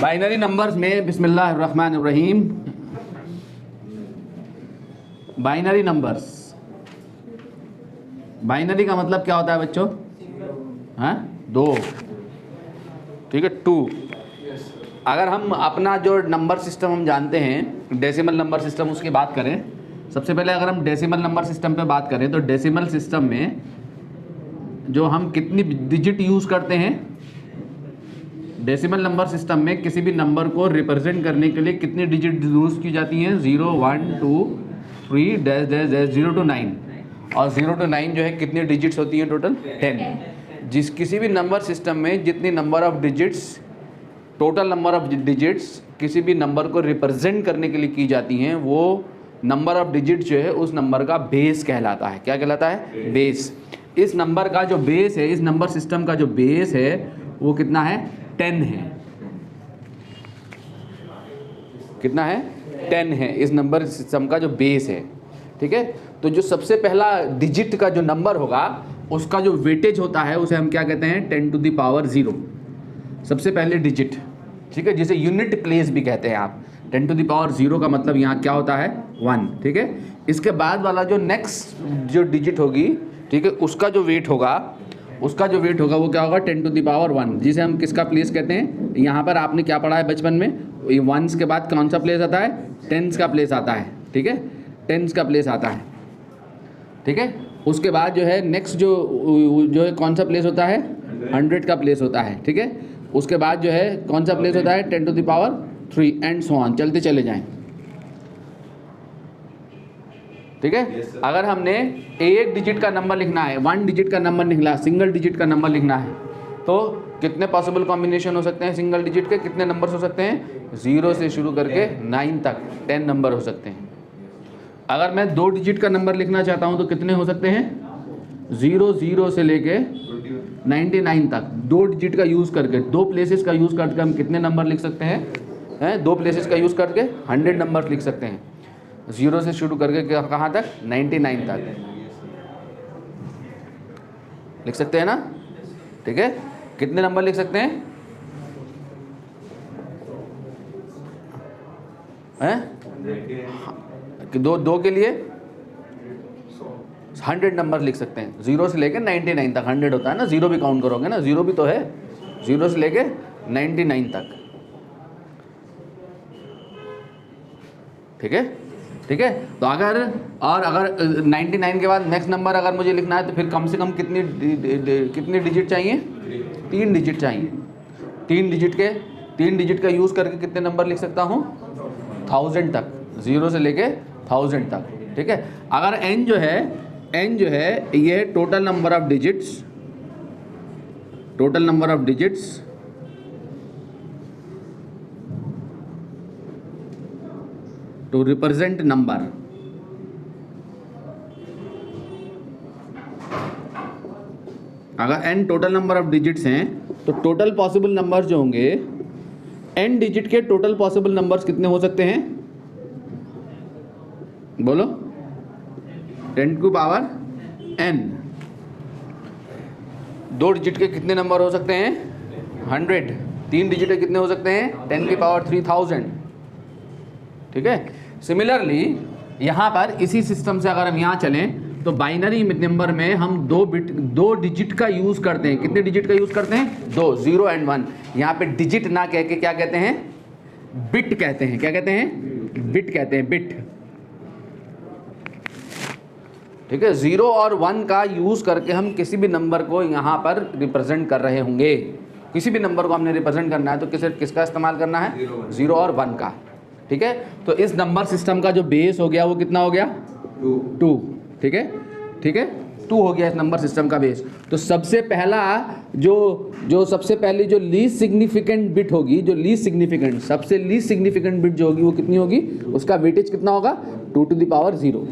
Binary numbers में बिस्मिल्लाहिर्रहमानिर्रहीम। Binary numbers, binary का मतलब क्या होता है बच्चों? हाँ, दो, ठीक है, टू। अगर हम अपना जो नंबर सिस्टम हम जानते हैं, डेसिमल नंबर सिस्टम, उसकी बात करें, सबसे पहले अगर हम डेसिमल नंबर सिस्टम पे बात करें तो डेसिमल सिस्टम में जो हम कितनी डिजिट यूज़ करते हैं, डेसिमल नंबर सिस्टम में किसी भी नंबर को रिप्रेजेंट करने के लिए कितनी डिजिट यूज़ की जाती हैं? 0 1 2 3 डैश डैश डैश 0 to 9। और 0 to 9 जो है कितनी डिजिट्स होती हैं? टोटल 10। जिस किसी भी नंबर सिस्टम में जितनी number of digits, total number of digits किसी भी नंबर को रिप्रेजेंट करने के लिए की जाती हैं, वो नंबर ऑफ डिजिट जो है उस नंबर का बेस कहलाता है। क्या कहलाता है? बेस। इस नंबर का जो बेस है, इस नंबर सिस्टम का जो बेस है वो कितना है? 10 है। कितना है? 10 है इस नंबर सिस्टम का जो बेस है। ठीक है, तो जो सबसे पहला डिजिट का जो नंबर होगा उसका जो वेटेज होता है उसे हम क्या कहते हैं? 10 to the power 0, सबसे पहले डिजिट। ठीक है, जिसे यूनिट प्लेस भी कहते हैं आप। 10 to the power 0 का मतलब यहाँ क्या होता है? 1। ठीक है, इसके बाद वाला जो नेक्स्ट जो डिजिट होगी, ठीक है, उसका जो वेट होगा वो क्या होगा? 10 to the power 1, जिसे हम किसका प्लेस कहते हैं? यहाँ पर आपने क्या पढ़ा है बचपन में? ये वंस के बाद कौन सा प्लेस आता है? टेंस का प्लेस आता है। ठीक है, टेंस का प्लेस आता है। ठीक है, उसके बाद जो है नेक्स्ट जो है कौन सा प्लेस होता है? 100 का प्लेस होता है। ठीक है, उसके बाद जो है कौन सा प्लेस होता है? 10 to the power 3 and so on, चलते चले जाएं। ठीक है, अगर हमने एक डिजिट का नंबर लिखना है, 1 डिजिट का नंबर निकला, सिंगल डिजिट का नंबर लिखना है, तो कितने पॉसिबल कॉम्बिनेशन हो सकते हैं सिंगल डिजिट के? कितने नंबर्स हो सकते हैं? 0 से शुरू करके 9 तक 10 नंबर हो सकते हैं। अगर मैं 2 डिजिट का नंबर लिखना चाहता हूं तो कितने हो सकते हैं? 0 से लेके 99 तक 2 डिजिट का यूज़ करके, 2 प्लेसेस का यूज़ करके हम कितने नंबर लिख सकते हैं? 2 प्लेसेस का यूज़ करके 100 नंबर लिख सकते हैं। 0 से शुरू करके कहाँ तक? 99 तक लिख सकते हैं ना? ठीक है, कितने नंबर लिख सकते हैं? दो के लिए 100 नंबर लिख सकते हैं। 0 से लेके 99 तक 100 होता है ना, 0 भी काउंट करोगे ना, 0 भी तो है। 0 से लेके 99 तक। ठीक है, ठीक है, तो अगर 99 के बाद नेक्स्ट नंबर अगर मुझे लिखना है तो फिर कम से कम कितनी डिजिट चाहिए? 3 डिजिट चाहिए। 3 डिजिट का यूज़ करके कितने नंबर लिख सकता हूँ? 1000 तक, 0 से लेके 1000 तक। ठीक है, अगर n जो है ये total number of digits to represent number. अगर n total number of digits हैं तो टोटल पॉसिबल नंबर्स जो होंगे, n डिजिट के टोटल पॉसिबल नंबर्स कितने हो सकते हैं? बोलो, 10 to power n। 2 डिजिट के कितने नंबर हो सकते हैं? 100। 3 डिजिट के कितने हो सकते हैं? 10 की पावर 3000। ठीक है, सिमिलरली यहाँ पर इसी सिस्टम से अगर हम यहाँ चलें तो बाइनरी नंबर में हम 2 डिजिट का यूज़ करते हैं। कितने डिजिट का यूज़ करते हैं? 2, 0 and 1। यहाँ पे डिजिट ना कह के क्या कहते हैं? बिट कहते हैं। क्या कहते हैं? बिट कहते हैं, बिट। ठीक है, 0 और 1 का यूज़ करके हम किसी भी नंबर को यहाँ पर रिप्रेजेंट कर रहे होंगे। किसी भी नंबर को हमने रिप्रेजेंट करना है तो किसका इस्तेमाल करना है? 0 और 1 का। ठीक है, तो इस नंबर सिस्टम का जो बेस हो गया वो कितना हो गया? 2। ठीक है, ठीक है, 2 हो गया इस नंबर सिस्टम का बेस। तो सबसे पहला सबसे पहली जो लीस्ट सिग्निफिकेंट बिट होगी, सबसे लीस्ट सिग्निफिकेंट बिट जो होगी वो कितनी होगी? उसका वेटेज कितना होगा? 2 to the power 0।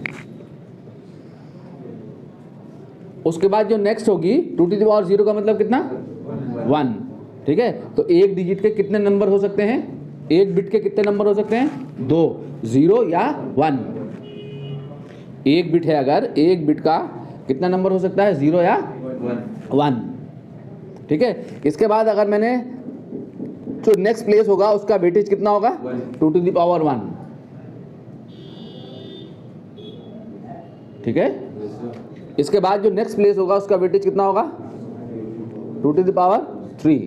उसके बाद जो नेक्स्ट होगी 2 to the power 0 का मतलब कितना? 1। ठीक है, तो एक डिजिट के कितने नंबर हो सकते हैं? एक बिट के कितने नंबर हो सकते हैं? 2, 0 या 1। एक बिट है, अगर एक बिट का कितना नंबर हो सकता है? 0 या 1। ठीक है, इसके बाद अगर मैंने जो नेक्स्ट प्लेस होगा उसका वेटेज कितना होगा? 2 to the power 1। ठीक है, इसके बाद जो नेक्स्ट प्लेस होगा उसका वेटेज कितना होगा? 2 to the power 3,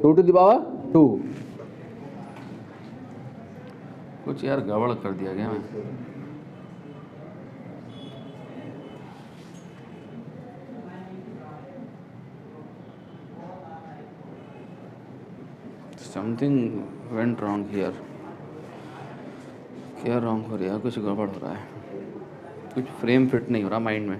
2 to the power 2। कुछ यार गड़बड़ कर दिया गया मैं। Something went wrong here. क्या रॉन्ग हो रहा है? कुछ गड़बड़ हो रहा है, कुछ फ्रेम फिट नहीं हो रहा माइंड में।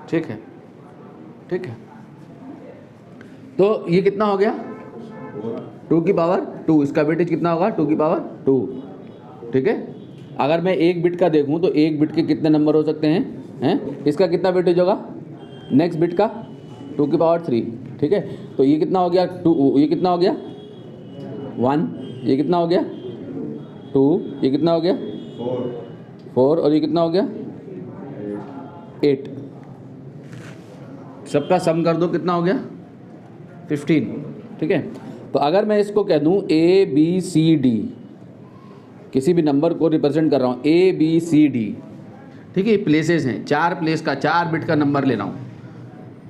ठीक है, ठीक है, तो ये कितना हो गया? 2 की पावर 2। इसका वेटेज कितना होगा? 2 की पावर 2। ठीक है, अगर मैं एक बिट का देखूं तो एक बिट के कितने नंबर हो सकते हैं? इसका कितना वेटेज होगा? नेक्स्ट बिट का 2 की पावर 3। ठीक है, तो ये कितना हो गया? 2। ये कितना हो गया? 1। ये कितना हो गया? 2। ये कितना हो गया? 4। और ये कितना हो गया? 8। सबका सम कर दो, कितना हो गया? 15। ठीक है, तो अगर मैं इसको कह दूं ABCD, किसी भी नंबर को रिप्रेजेंट कर रहा हूं ABCD। ठीक है, प्लेसेस हैं, 4 प्लेस का 4 बिट का नंबर ले रहा हूं।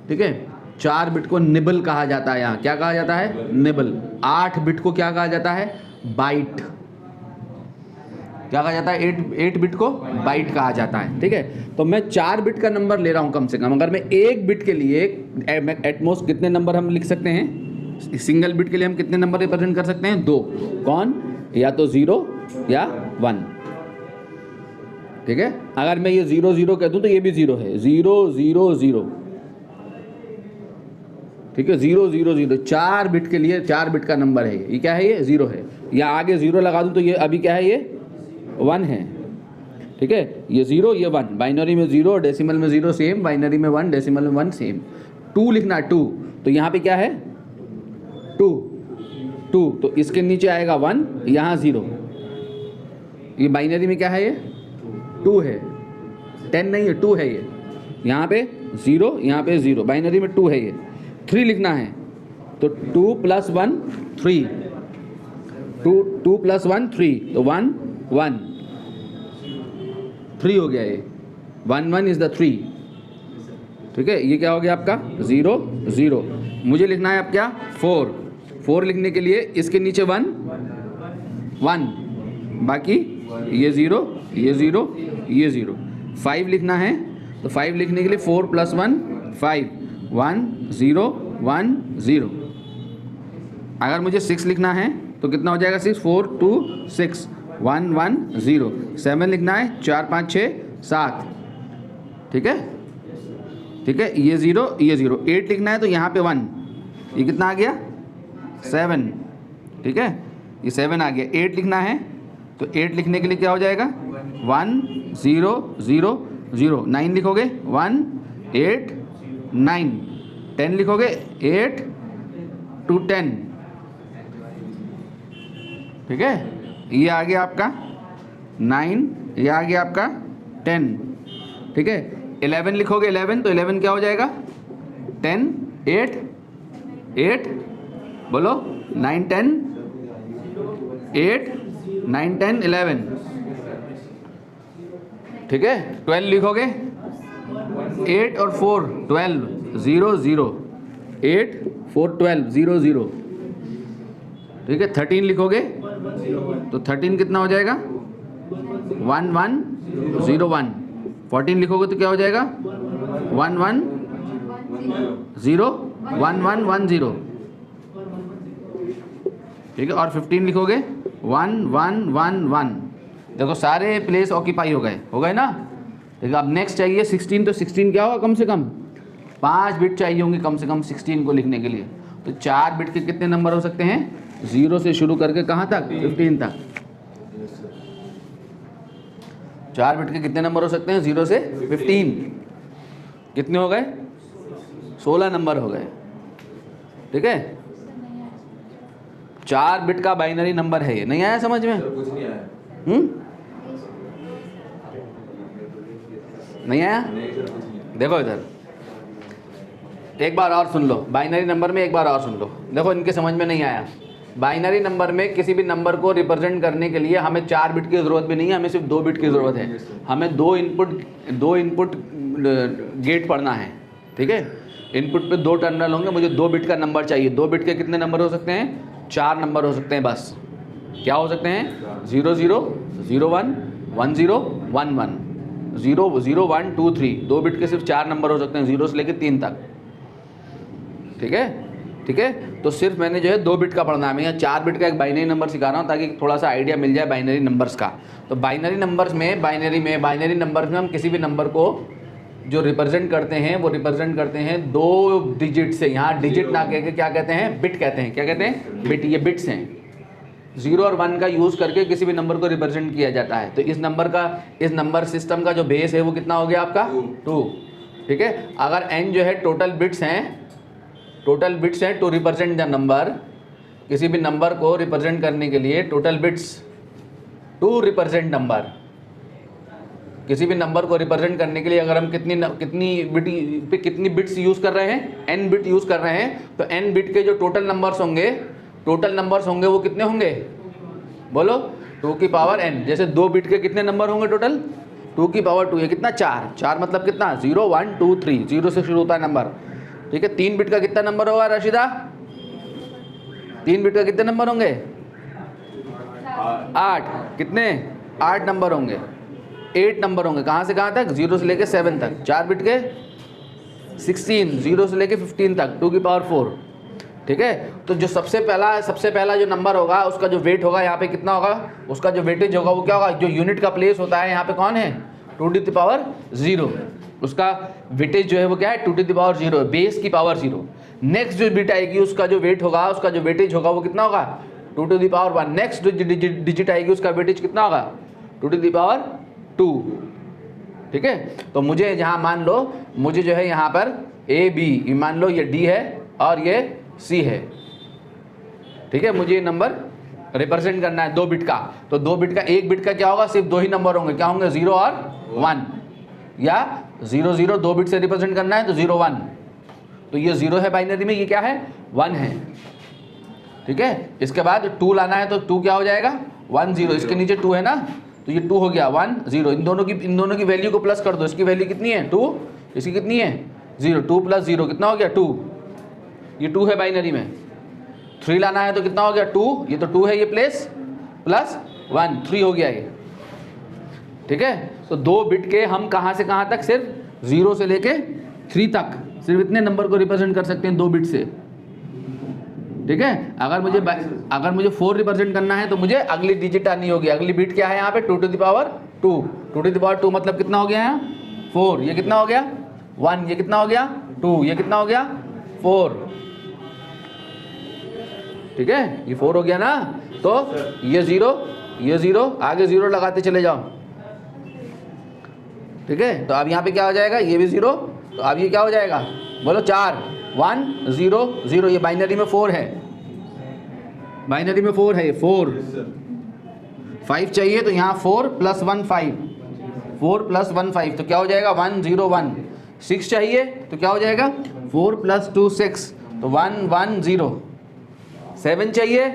ठीक है, 4 बिट को निबल कहा जाता है। यहाँ क्या कहा जाता है? निबल। 8 बिट को क्या कहा जाता है? बाइट। क्या कहा जाता है? 8 बिट को बाइट कहा जाता है। ठीक है, तो मैं 4 बिट का नंबर ले रहा हूं कम से कम। अगर मैं एक बिट के लिए एटमोस्ट कितने नंबर हम लिख सकते हैं? सिंगल बिट के लिए हम कितने नंबर रिप्रेजेंट कर सकते हैं? 2। कौन? या तो 0 या 1। ठीक है, अगर मैं ये 0 0 कह दूं तो ये भी 0 है। 0 0 0। ठीक है, 0 0 0 4 बिट के लिए 4 बिट का नंबर है। ये क्या है? ये 0 है। या आगे 0 लगा दूं तो ये अभी क्या है? ये 1 है। ठीक है, ये 0 ये 1। बाइनरी में 0, डेसिमल में 0 सेम, बाइनरी में 1, डेसिमल में 1 सेम। 2 लिखना है 2, तो यहाँ पे क्या है? 2 2, तो इसके नीचे आएगा 1, यहाँ 0। ये बाइनरी में क्या है? ये 2 है, 10 नहीं है, 2 है। ये यहाँ पे 0, यहाँ पे 0, बाइनरी में 2 है। ये 3 लिखना है तो 2 + 1 3, 2 + 1 3, तो 1 1 3 हो गया। ये 1 1 इज द 3। ठीक है, ये क्या हो गया आपका? 0 0। मुझे लिखना है अब क्या? 4 4 लिखने के लिए इसके नीचे 1 1, बाकी ये 0 ये 0 ये 0। 5 लिखना है तो 5 लिखने के लिए 4 + 1 5, 1 0 1 0। अगर मुझे 6 लिखना है तो कितना हो जाएगा? 6 4 2 6, 1 1 0। 7 लिखना है 4 5 6 7। ठीक है, ठीक है, ये 0 ये 0। 8 लिखना है तो यहाँ पे 1, ये कितना आ गया? 7। ठीक है, ये 7 आ गया। 8 लिखना है तो 8 लिखने के लिए क्या हो जाएगा? 1 0 0 0। 9 लिखोगे 1 8 9। 10 लिखोगे 8 2 10। ठीक है, ये आ गया आपका 9, ये आ गया आपका 10। ठीक है, 11 लिखोगे 11, तो 11 क्या हो जाएगा? 10 8 8, बोलो 9 10 8 9 10 11। ठीक है, 12 लिखोगे 8 और 4 12 0 0, 8 4 12 0 0। ठीक है, 13 लिखोगे तो 13 कितना हो जाएगा? 1 1 0 1। 14 लिखोगे तो क्या हो जाएगा? 1 1 0 1 1 1 0। ठीक है, और 15 लिखोगे 1 1 1 1 देखो सारे प्लेस ऑक्यूपाई हो गए ना। देखो अब नेक्स्ट चाहिए 16, तो 16 क्या होगा, कम से कम 5 बिट चाहिए होंगे कम से कम 16 को लिखने के लिए। तो 4 बिट के कितने नंबर हो सकते हैं, 0 से शुरू करके कहाँ तक, 15 तक। 4 बिट के कितने नंबर हो सकते हैं, 0 से 15, कितने हो गए, 16 नंबर हो गए। ठीक है, 4 बिट का बाइनरी नंबर है ये। नहीं आया समझ में? नहीं आया? देखो इधर एक बार और सुन लो, बाइनरी नंबर में एक बार और सुन लो। देखो इनके समझ में नहीं आया। बाइनरी नंबर में किसी भी नंबर को रिप्रेजेंट करने के लिए हमें 4 बिट की ज़रूरत भी नहीं है, हमें सिर्फ 2 बिट की ज़रूरत है। हमें दो इनपुट गेट पढ़ना है। ठीक है, इनपुट पे 2 टर्मिनल होंगे, मुझे 2 बिट का नंबर चाहिए। 2 बिट के कितने नंबर हो सकते हैं, 4 नंबर हो सकते हैं बस। क्या हो सकते हैं, 0 0 0 1 1 0 1 1 0 0 1 2 3। 2 बिट के सिर्फ 4 नंबर हो सकते हैं, 0 से लेकर 3 तक। ठीक है, ठीक है। तो सिर्फ मैंने जो है 2 बिट का पढ़ना है। मैं यहाँ 4 बिट का एक बाइनरी नंबर सिखा रहा हूँ ताकि थोड़ा सा आइडिया मिल जाए बाइनरी नंबर्स का। तो बाइनरी नंबर्स में बाइनरी नंबर्स में हम किसी भी नंबर को जो रिप्रेजेंट करते हैं वो रिप्रेजेंट करते हैं 2 डिजिट से। यहाँ डिजिट ना कह के क्या कहते हैं, बिट कहते हैं। क्या कहते हैं, बिट। ये बिट्स हैं। 0 और 1 का यूज़ करके किसी भी नंबर को रिप्रेजेंट किया जाता है। तो इस नंबर सिस्टम का जो बेस है वो कितना हो गया आपका, 2। ठीक है, अगर n जो है टोटल बिट्स हैं टू रिप्रेजेंट द नंबर। किसी भी नंबर को रिप्रेजेंट करने के लिए total bits to represent number. किसी भी नंबर को रिप्रेजेंट करने के लिए अगर हम कितनी बिट्स यूज़ कर रहे हैं, n बिट यूज़ कर रहे हैं, तो n बिट के जो टोटल नंबर्स होंगे वो कितने होंगे, बोलो, 2 की पावर n। जैसे 2 बिट के कितने नंबर होंगे टोटल, 2 की पावर 2। ये कितना, 4 मतलब कितना, 0 1 2 3। 0 से शुरू होता है नंबर। ठीक है, 3 बिट का कितना नंबर होगा राशिदा, 3 बिट का कितने नंबर होंगे, 8। कितने, 8 नंबर होंगे, 8 नंबर होंगे। कहाँ से कहाँ तक, 0 से लेके 7 तक। 4 बिट के 16, 0 से लेके 15 तक, 2 की पावर 4। ठीक है, तो जो सबसे पहला जो नंबर होगा उसका जो वेट होगा यहाँ पे कितना होगा, उसका जो वेटेज होगा वो क्या होगा, जो यूनिट का प्लेस होता है यहाँ पे कौन है, 2 टू द पावर 0। उसका वेटेज जो है वो क्या है, 2 टू द पावर 0, बेस की पावर 0। नेक्स्ट जो बिट आएगी उसका जो वेट होगा, उसका जो वेटेज होगा वो कितना होगा, 2 टू द पावर 1। नेक्स्ट जो डिजिट आएगी उसका वेटेज कितना होगा, 2 टू द पावर 2। ठीक है, तो मुझे जहाँ मान लो मुझे जो है यहाँ पर AB, मान लो ये D है और ये C है। ठीक है, मुझे ये नंबर रिप्रेजेंट करना है 2 बिट का। तो 2 बिट का, 1 बिट का क्या होगा, सिर्फ 2 ही नंबर होंगे। क्या होंगे, 0 और 1, या 0 0 2 बिट से रिप्रेजेंट करना है तो 0 1। तो ये 0 है बाइनरी में, ये क्या है, 1 है। ठीक है, इसके बाद 2 लाना है तो 2 क्या हो जाएगा, 1 0। इसके नीचे 2 है ना, तो ये 2 हो गया, 1 0। इन दोनों की वैल्यू को प्लस कर दो। इसकी वैल्यू कितनी है, 2, इसकी कितनी है, 0। 2 + 0 कितना हो गया, 2। ये 2 है बाइनरी में। 3 लाना है तो कितना हो गया, 2। ये तो 2 है, ये प्लस 1 3 हो गया ये। ठीक है, तो 2 बिट के हम कहाँ से कहाँ तक, सिर्फ 0 से लेके 3 तक, सिर्फ इतने नंबर को रिप्रेजेंट कर सकते हैं 2 बिट से। ठीक है, अगर मुझे 4 रिप्रेजेंट करना है तो मुझे अगली डिजिट आनी होगी। अगली बिट क्या है यहाँ पे, 2 to the power 2। 2 to the power 2 मतलब कितना हो गया यहाँ, 4। ये कितना हो गया, 1। ये कितना हो गया, 2। ये कितना हो गया, 4। ठीक है, ये 4 हो गया ना। तो ये 0 आगे 0 लगाते चले जाओ। ठीक है, तो अब यहाँ पे क्या हो जाएगा, ये भी 0। तो अब ये क्या हो जाएगा, बोलो, 4 1 0 0। ये बाइनरी में 4 है, बाइनरी में 4 है, ये 4। 5 चाहिए तो यहाँ 4 + 1 5, 4 + 1 5, तो क्या हो जाएगा, 1 0 1। 6 चाहिए तो क्या हो जाएगा, 4 + 2 6, तो 1 1 0। 7 चाहिए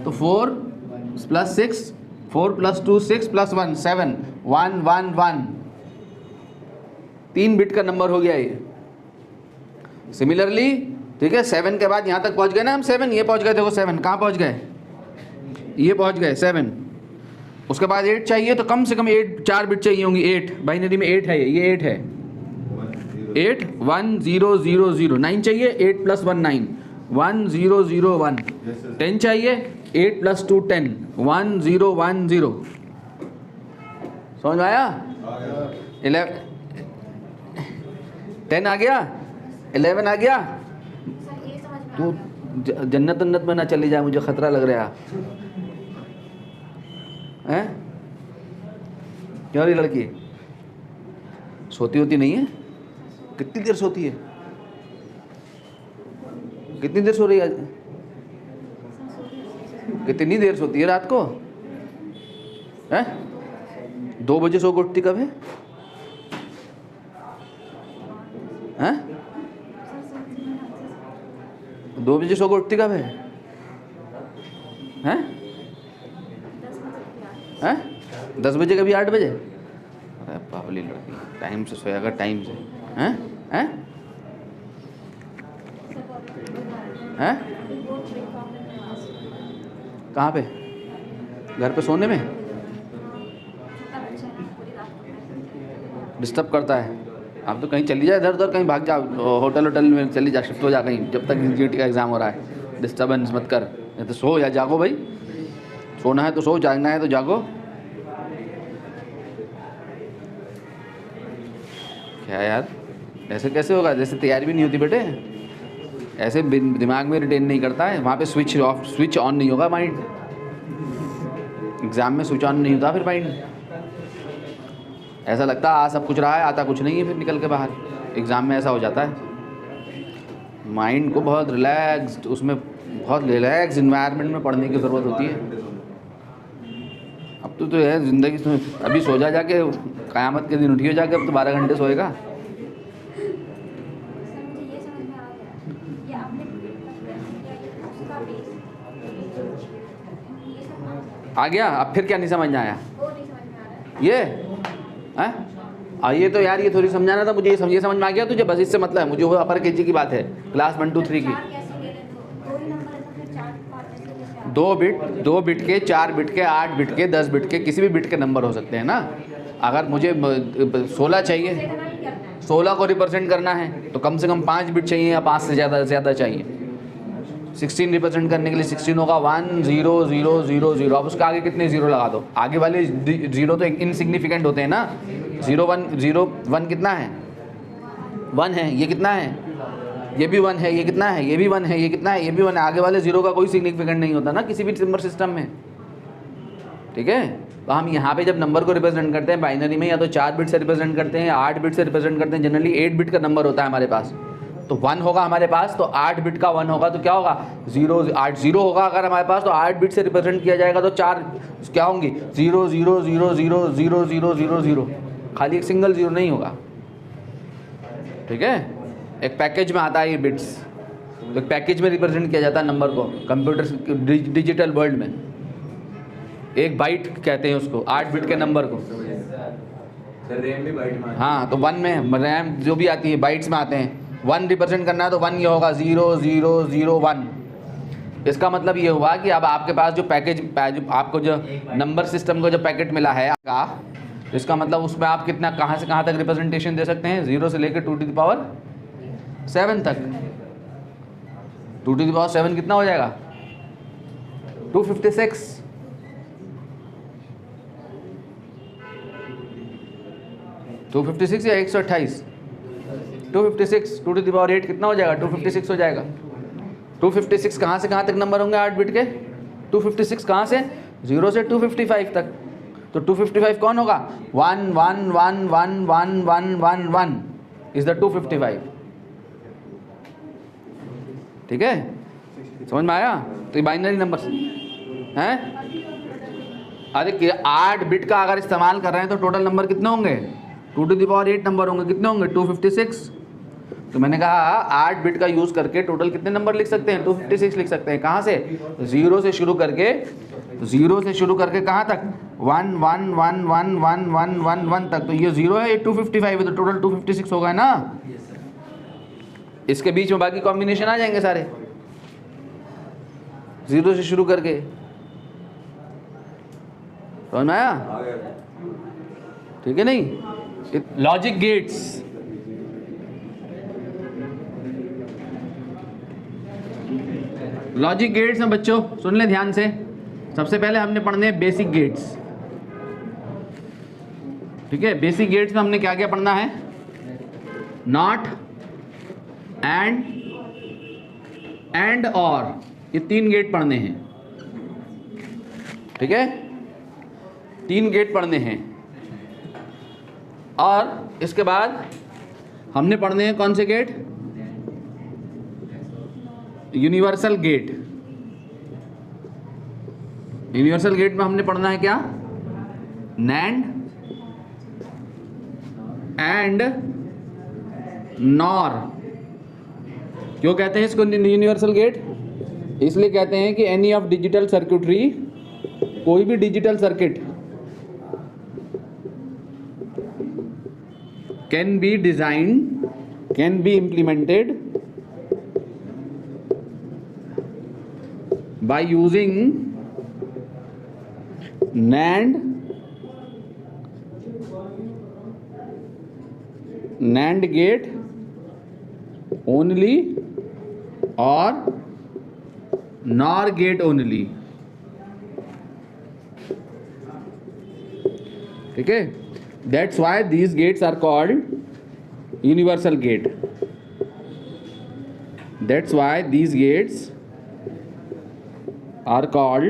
तो 4 + 6, 4 + 2 6 + 1 7, 1 1 1। 3 बिट का नंबर हो गया ये। सिमिलरली, ठीक है, 7 के बाद यहाँ तक पहुँच गए ना हम, 7 ये पहुँच गए। देखो 7 कहाँ पहुँच गए, ये पहुँच गए 7। उसके बाद 8 चाहिए तो कम से कम 4 बिट चाहिए होंगी। 8 बाइनरी में 8 है, ये 8 है, 8 1 0 0 0। 9 चाहिए, 8 + 1 9, 1 0 0 1। 10 चाहिए, 8 + 2 10, 1 0 1 0। समझ में आया? 10 आ गया, 11 आ गया। तू जन्नत उन्नत में ना चली जाए, मुझे खतरा लग रहा है। क्यों रही लड़की सोती होती नहीं है? कितनी देर सोती है? कितनी देर सो रही है? कितनी देर सोती है रात को? हैं? 2 बजे सो के उठती कब है? हैं? 2 बजे सो के उठती कब है? हैं? 10 बजे कभी 8 बजे? अरे पावली लड़की, टाइम से सोया कर, टाइम से। हैं? हैं? हैं? कहाँ पे? घर पे सोने में डिस्टर्ब करता है। आप तो कहीं चली जाए, इधर उधर कहीं भाग जा, होटल में चली जा, शिफ्ट हो जा कहीं, जब तक जीटी का एग्ज़ाम हो रहा है। डिस्टर्बेंस मत कर, नहीं तो सो या जागो भाई। सोना है तो सो, जागना है तो जागो। क्या यार, ऐसे कैसे होगा? जैसे तैयारी भी नहीं होती बेटे, ऐसे दिमाग में रिटेन नहीं करता है। वहाँ पे स्विच ऑन नहीं होगा माइंड। एग्ज़ाम में स्विच ऑन नहीं होता फिर माइंड। ऐसा लगता है आ सब कुछ रहा है, आता कुछ नहीं है, फिर निकल के बाहर एग्ज़ाम में ऐसा हो जाता है। माइंड को बहुत रिलैक्स्ड, उसमें बहुत रिलैक्स इन्वायरमेंट में पढ़ने की ज़रूरत होती है। अब तो है ज़िंदगी में, अभी सो जा जाके, क़यामत के दिन उठियो जाके। अब तो 12 घंटे सोएगा। आ गया? अब फिर क्या नहीं समझ में आया? ये हैं? ये तो यार ये थोड़ी समझाना था मुझे। ये समझ में आ गया तुझे? बस इससे मतलब है मुझे, वो अपर केजी की बात है, क्लास 1 2 3 की। 2 बिट के, 4 बिट के, 8 बिट के, 10 बिट के, किसी भी बिट के नंबर हो सकते हैं ना। अगर मुझे 16 चाहिए, 16 को रिप्रेजेंट करना है तो कम से कम 5 बिट चाहिए या 5 से ज़्यादा चाहिए। 16 रिप्रेजेंट करने के लिए 16 होगा 1 0 0 0 0। अब उसके आगे कितने ज़ीरो लगा दो? आगे वाले ज़ीरो तो इनसिग्निफिकेंट होते हैं ना। 0 1 कितना है? 1 है। ये कितना है? ये भी 1 है। ये कितना है? ये भी 1 है। ये कितना है? ये भी 1 है। आगे वाले ज़ीरो का कोई सिग्निफिकेंट नहीं होता ना किसी भी नंबर सिस्टम में। ठीक है, तो हम यहाँ पे जब नंबर को रिप्रेजेंट करते हैं बाइनरी में, या तो 4 बिट से रिप्रेजेंट करते हैं या 8 बिट से रिप्रेजेंट करते हैं। जनरली 8 बिट का नंबर होता है हमारे पास, तो 1 होगा हमारे पास, तो 8 बिट का 1 होगा तो क्या होगा? 0 होगा अगर हमारे पास, तो 8 बिट से रिप्रेजेंट किया जाएगा तो 4 क्या होंगी? 0 0 0 0 0 0 0 0। खाली एक सिंगल 0 नहीं होगा। ठीक है, एक पैकेज में आता है ये बिट्स, तो एक पैकेज में रिप्रेजेंट किया जाता है नंबर को कंप्यूटर डिजिटल वर्ल्ड में। एक बाइट कहते हैं उसको, 8 बिट के नंबर को। रैम भी बाइट में। हाँ, तो 1 में रैम जो भी आती है बाइट्स में आते हैं। 1 रिप्रेजेंट करना है तो 1 ये होगा 0 0 0 1। इसका मतलब ये हुआ कि अब आपके पास जो आपको जो नंबर सिस्टम को जो पैकेट मिला है का, इसका मतलब उसमें आप कितना, कहाँ से कहाँ तक रिप्रेजेंटेशन दे सकते हैं? 0 से लेकर 2 to the power 7 तक। 2 to the power 7 कितना हो जाएगा? 256। 256 या 128? 256। 2 to the power 8 कितना हो जाएगा? 256 हो जाएगा। 256 कहाँ से कहाँ तक नंबर होंगे 8 बिट के? 256 कहाँ से? 0 से 255 तक। तो 255 कौन होगा? 1 1 1 1 1 1 1 1 इज द 255। ठीक है, समझ में आया? तो ये बाइनरी नंबर हैं। अरे 8 बिट का अगर इस्तेमाल कर रहे हैं तो टोटल नंबर कितने होंगे? 2 to the power 8 नंबर होंगे। कितने होंगे? 256। तो मैंने कहा 8 बिट का यूज़ करके टोटल कितने नंबर लिख सकते हैं? 256 लिख सकते हैं। कहाँ से? 0 से शुरू करके, कहाँ तक? 1 1 1 1 1 1 1 1 तक। तो ये 0 है, ये 255 है, तो टोटल 256 होगा ना। इसके बीच में बाकी कॉम्बिनेशन आ जाएंगे सारे 0 से शुरू करके। समझ में आया? ठीक है नहीं? लॉजिक गेट्स, लॉजिक गेट्स हैं बच्चों, सुन ले ध्यान से। सबसे पहले हमने पढ़ने बेसिक गेट्स। ठीक है, बेसिक गेट्स में हमने क्या क्या पढ़ना है? नॉट, एंड और, ये 3 गेट पढ़ने हैं। ठीक है, 3 गेट पढ़ने हैं। और इसके बाद हमने पढ़ने हैं कौन से gate? Universal gate. Universal gate में हमने पढ़ना है क्या? NAND and NOR. क्यों कहते हैं इसको यूनिवर्सल गेट? इसलिए कहते हैं कि एनी ऑफ डिजिटल सर्किटरी, कोई भी digital circuit can be design, can be implemented by using NAND gate only or NOR gate only। ठीक है, that's why these gates are called universal gate। that's why these gates are called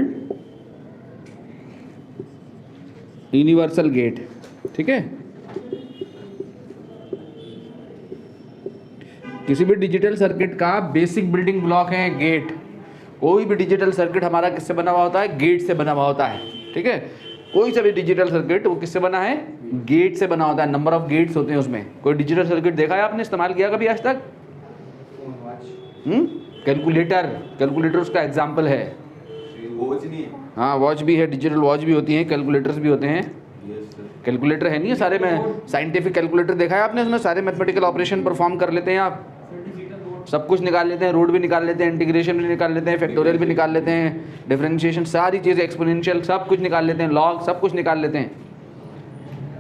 universal gate. ठीक है, किसी भी digital circuit का basic building block है gate. कोई भी डिजिटल सर्किट हमारा किससे बना हुआ होता है? गेट से बना हुआ होता है। ठीक है, कोई सा भी डिजिटल सर्किट वो किससे बना है? गेट से बना होता है। नंबर ऑफ गेट्स होते हैं उसमें। कोई डिजिटल सर्किट देखा है आपने, इस्तेमाल किया कभी आज तक? कैलकुलेटर उसका एग्जाम्पल है। वॉच नहीं है? हाँ, वॉच भी है, डिजिटल वॉच भी होती है, कैलकुलेटर्स भी होते हैं। कैलकुलेटर है नहीं है सारे में, साइंटिफिक कैलकुलेटर देखा है आपने? उसमें सारे मैथमेटिकल ऑपरेशन परफॉर्म कर लेते हैं आप, सब कुछ निकाल लेते हैं, रूट भी निकाल लेते हैं, इंटीग्रेशन भी निकाल लेते हैं, फैक्टोरियल भी निकाल लेते हैं, डिफरेंशिएशन, सारी चीज़ें, एक्सपोनेंशियल, सब कुछ निकाल लेते हैं, लॉग सब कुछ निकाल लेते हैं।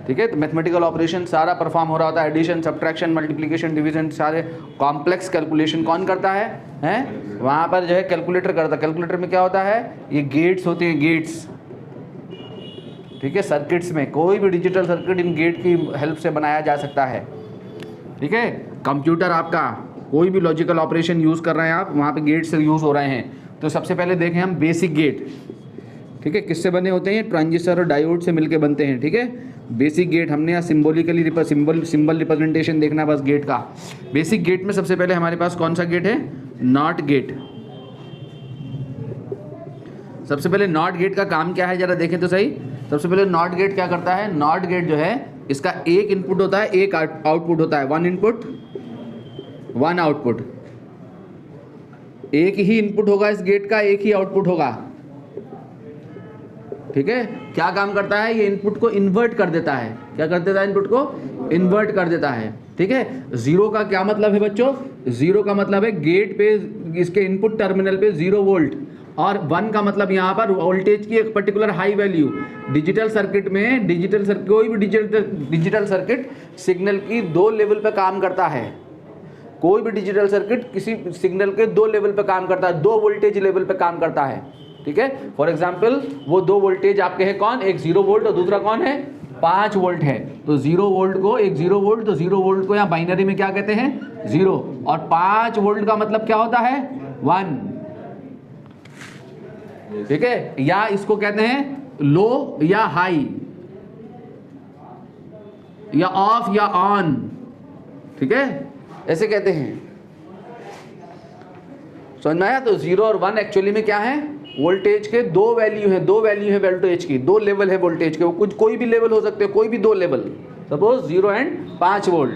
ठीक है, तो मैथमेटिकल ऑपरेशन सारा परफॉर्म हो रहा होता है, एडिशन, सब्ट्रैक्शन, मल्टीप्लिकेशन, डिवीजन, सारे कॉम्प्लेक्स कैलकुलेशन कौन करता है? हैं? वहाँ पर जो है कैलकुलेटर करता है। कैलकुलेटर में क्या होता है? ये गेट्स होते हैं, गेट्स। ठीक है, सर्किट्स में कोई भी डिजिटल सर्किट इन गेट की हेल्प से बनाया जा सकता है। ठीक है, कंप्यूटर आपका कोई भी लॉजिकल ऑपरेशन यूज़ कर रहे हैं आप, वहाँ पे गेट से यूज़ हो रहे हैं। तो सबसे पहले देखें हम बेसिक गेट। ठीक है, किससे बने होते हैं? ट्रांजिस्टर और डायोड से मिलके बनते हैं। ठीक है, बेसिक गेट हमने यहाँ सिम्बोलिकली सिंबल रिप्रेजेंटेशन देखना बस गेट का। बेसिक गेट में सबसे पहले हमारे पास कौन सा गेट है? Not gate. सबसे पहले नॉट गेट का काम क्या है, जरा देखें तो सही। सबसे पहले नॉट गेट क्या करता है? नॉट गेट जो है इसका एक इनपुट होता है, एक आउटपुट होता है। 1 इनपुट 1 आउटपुट। एक ही इनपुट होगा इस गेट का, एक ही आउटपुट होगा। ठीक है, क्या काम करता है? ये इनपुट को इन्वर्ट कर देता है। क्या कर देता है? इनपुट को इन्वर्ट कर देता है। ठीक है, जीरो का क्या मतलब है बच्चों? जीरो का मतलब है गेट पे, इसके इनपुट टर्मिनल पे 0 वोल्ट, और 1 का मतलब यहाँ पर वोल्टेज की एक particular high value. Digital circuit में कोई भी डिजिटल सर्किट सिग्नल की 2 लेवल पे काम करता है। कोई भी डिजिटल सर्किट किसी सिग्नल के 2 लेवल पे काम करता है, 2 वोल्टेज लेवल पे काम करता है। ठीक है, फॉर एग्जाम्पल वो 2 वोल्टेज आपके हैं कौन? एक 0 वोल्ट और दूसरा कौन है? 5 वोल्ट है। तो 0 वोल्ट को, एक 0 वोल्ट, तो 0 वोल्ट को यहाँ बाइनरी में क्या कहते हैं? 0। और 5 वोल्ट का मतलब क्या होता है? 1। ठीक है, या इसको कहते हैं लो या हाई, या ऑफ या ऑन। ठीक है, ऐसे कहते हैं। समझ में आया? तो 0 और 1 एक्चुअली में क्या है? वोल्टेज के 2 वैल्यू है, 2 वैल्यू है वोल्टेज की, 2 लेवल है वोल्टेज के। वो कुछ कोई भी लेवल हो सकते हैं, कोई भी 2 लेवल, सपोज 0 एंड 5 वोल्ट।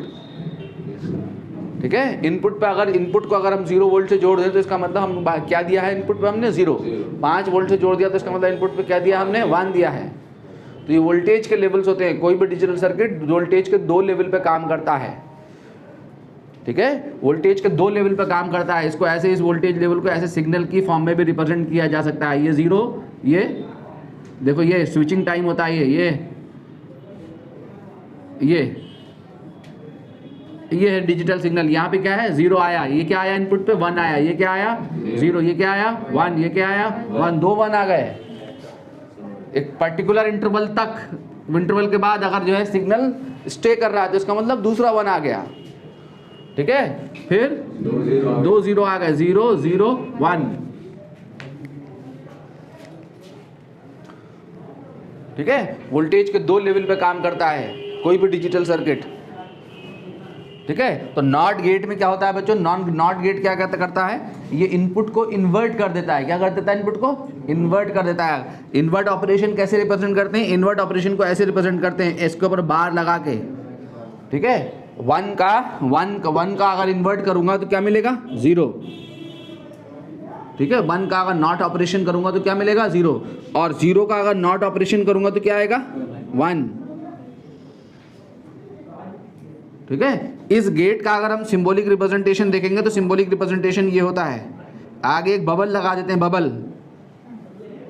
ठीक है, इनपुट पे अगर इनपुट को अगर हम 0 वोल्ट से जोड़ दें तो इसका मतलब हम क्या दिया है? इनपुट पे हमने 0। 5 वोल्ट से जोड़ दिया तो इसका मतलब इनपुट पे क्या दिया हमने? 1 दिया है। तो ये वोल्टेज के लेवल्स होते हैं। कोई भी डिजिटल सर्किट वोल्टेज के 2 लेवल पे काम करता है। ठीक है, वोल्टेज के 2 लेवल पे काम करता है। इसको ऐसे, इस वोल्टेज लेवल को ऐसे सिग्नल की फॉर्म में भी रिप्रेजेंट किया जा सकता है। ये 0, ये देखो, ये स्विचिंग टाइम होता है। ये है डिजिटल सिग्नल। यहाँ पे क्या है? 0 आया, ये क्या आया? इनपुट पे 1 आया, ये क्या आया? 0, ये क्या आया? 1, ये क्या आया? 1। 2 1 आ गए। एक पर्टिकुलर इंटरवल तक इंटरवल के बाद अगर जो है सिग्नल स्टे कर रहा है तो इसका मतलब दूसरा 1 आ गया, ठीक है। फिर 2 0 आ गए, 0 0 1, ठीक है। वोल्टेज के 2 लेवल पे काम करता है कोई भी डिजिटल सर्किट, ठीक है। तो नॉट गेट में क्या होता है बच्चों, नॉट गेट क्या करता है, ये इनपुट को इन्वर्ट कर देता है। क्या कर देता है, इनपुट को इन्वर्ट कर देता है। इन्वर्ट ऑपरेशन कैसे रिप्रेजेंट करते हैं, इन्वर्ट ऑपरेशन को ऐसे रिप्रेजेंट करते हैं, इसके ऊपर बार लगा के, ठीक है। 1 का अगर इन्वर्ट करूंगा तो क्या मिलेगा, 0, ठीक है। 1 का अगर नॉट ऑपरेशन करूंगा तो क्या मिलेगा, 0, और 0 का अगर नॉट ऑपरेशन करूंगा तो क्या आएगा, 1, ठीक है। इस गेट का अगर हम सिंबॉलिक रिप्रेजेंटेशन देखेंगे तो सिंबॉलिक रिप्रेजेंटेशन ये होता है, आगे एक बबल लगा देते हैं, बबल,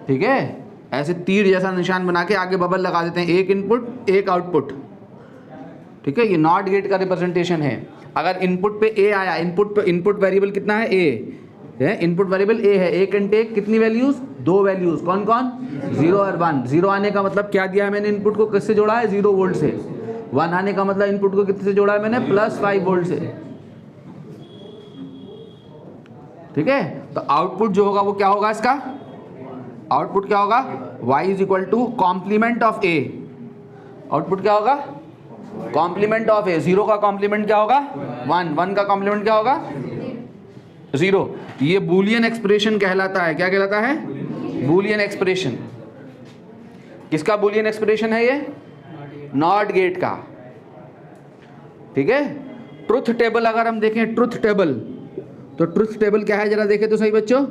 ठीक है, ऐसे तीर जैसा निशान बना के आगे बबल लगा देते हैं, एक इनपुट एक आउटपुट, ठीक है। ये नॉट गेट का रिप्रेजेंटेशन है। अगर इनपुट पे ए आया, इनपुट वेरिएबल कितना है, ए है, इनपुट वेरिएबल ए है, ए कैन टेक कितनी वैल्यूज, 2 वैल्यूज, कौन कौन, 0 और 1। 0 आने का मतलब क्या दिया है मैंने, इनपुट को किससे जोड़ा है, 0 वोल्ट से। 1 आने का मतलब इनपुट को कितने से जोड़ा है मैंने, +5 वोल्ट से, ठीक है। तो आउटपुट जो होगा वो क्या होगा, इसका आउटपुट क्या होगा, y is equal to complement of A. Output क्या होगा, कॉम्प्लीमेंट ऑफ ए। 0 का कॉम्प्लीमेंट क्या होगा, 1, 1 का कॉम्प्लीमेंट क्या होगा, 0। ये बूलियन एक्सप्रेशन कहलाता है, क्या कहलाता है, बूलियन एक्सप्रेशन। किसका बूलियन एक्सप्रेशन है ये, नॉट गेट का, ठीक है। ट्रुथ टेबल अगर हम देखें, ट्रुथ टेबल, तो ट्रुथ टेबल क्या है जरा देखें तो सही बच्चों।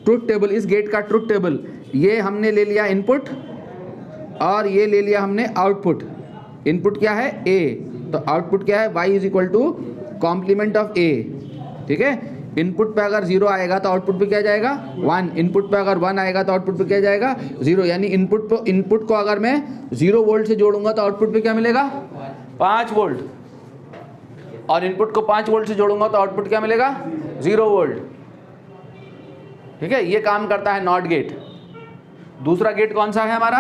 ट्रुथ टेबल, इस गेट का ट्रुथ टेबल, ये हमने ले लिया इनपुट और ये ले लिया हमने आउटपुट। इनपुट क्या है, ए, तो आउटपुट क्या है, y is equal to complement of A, ठीक है। इनपुट पे अगर 0 आएगा तो आउटपुट पे क्या जाएगा, 1। इनपुट पे अगर 1 आएगा तो आउटपुट पे क्या जाएगा, 0। यानी इनपुट को अगर मैं 0 वोल्ट से जोड़ूंगा तो आउटपुट पे क्या मिलेगा, 5 वोल्ट, और इनपुट को 5 वोल्ट से जोड़ूंगा तो आउटपुट क्या मिलेगा, 0 वोल्ट, ठीक है। ये काम करता है नॉट गेट। दूसरा गेट कौन सा है हमारा,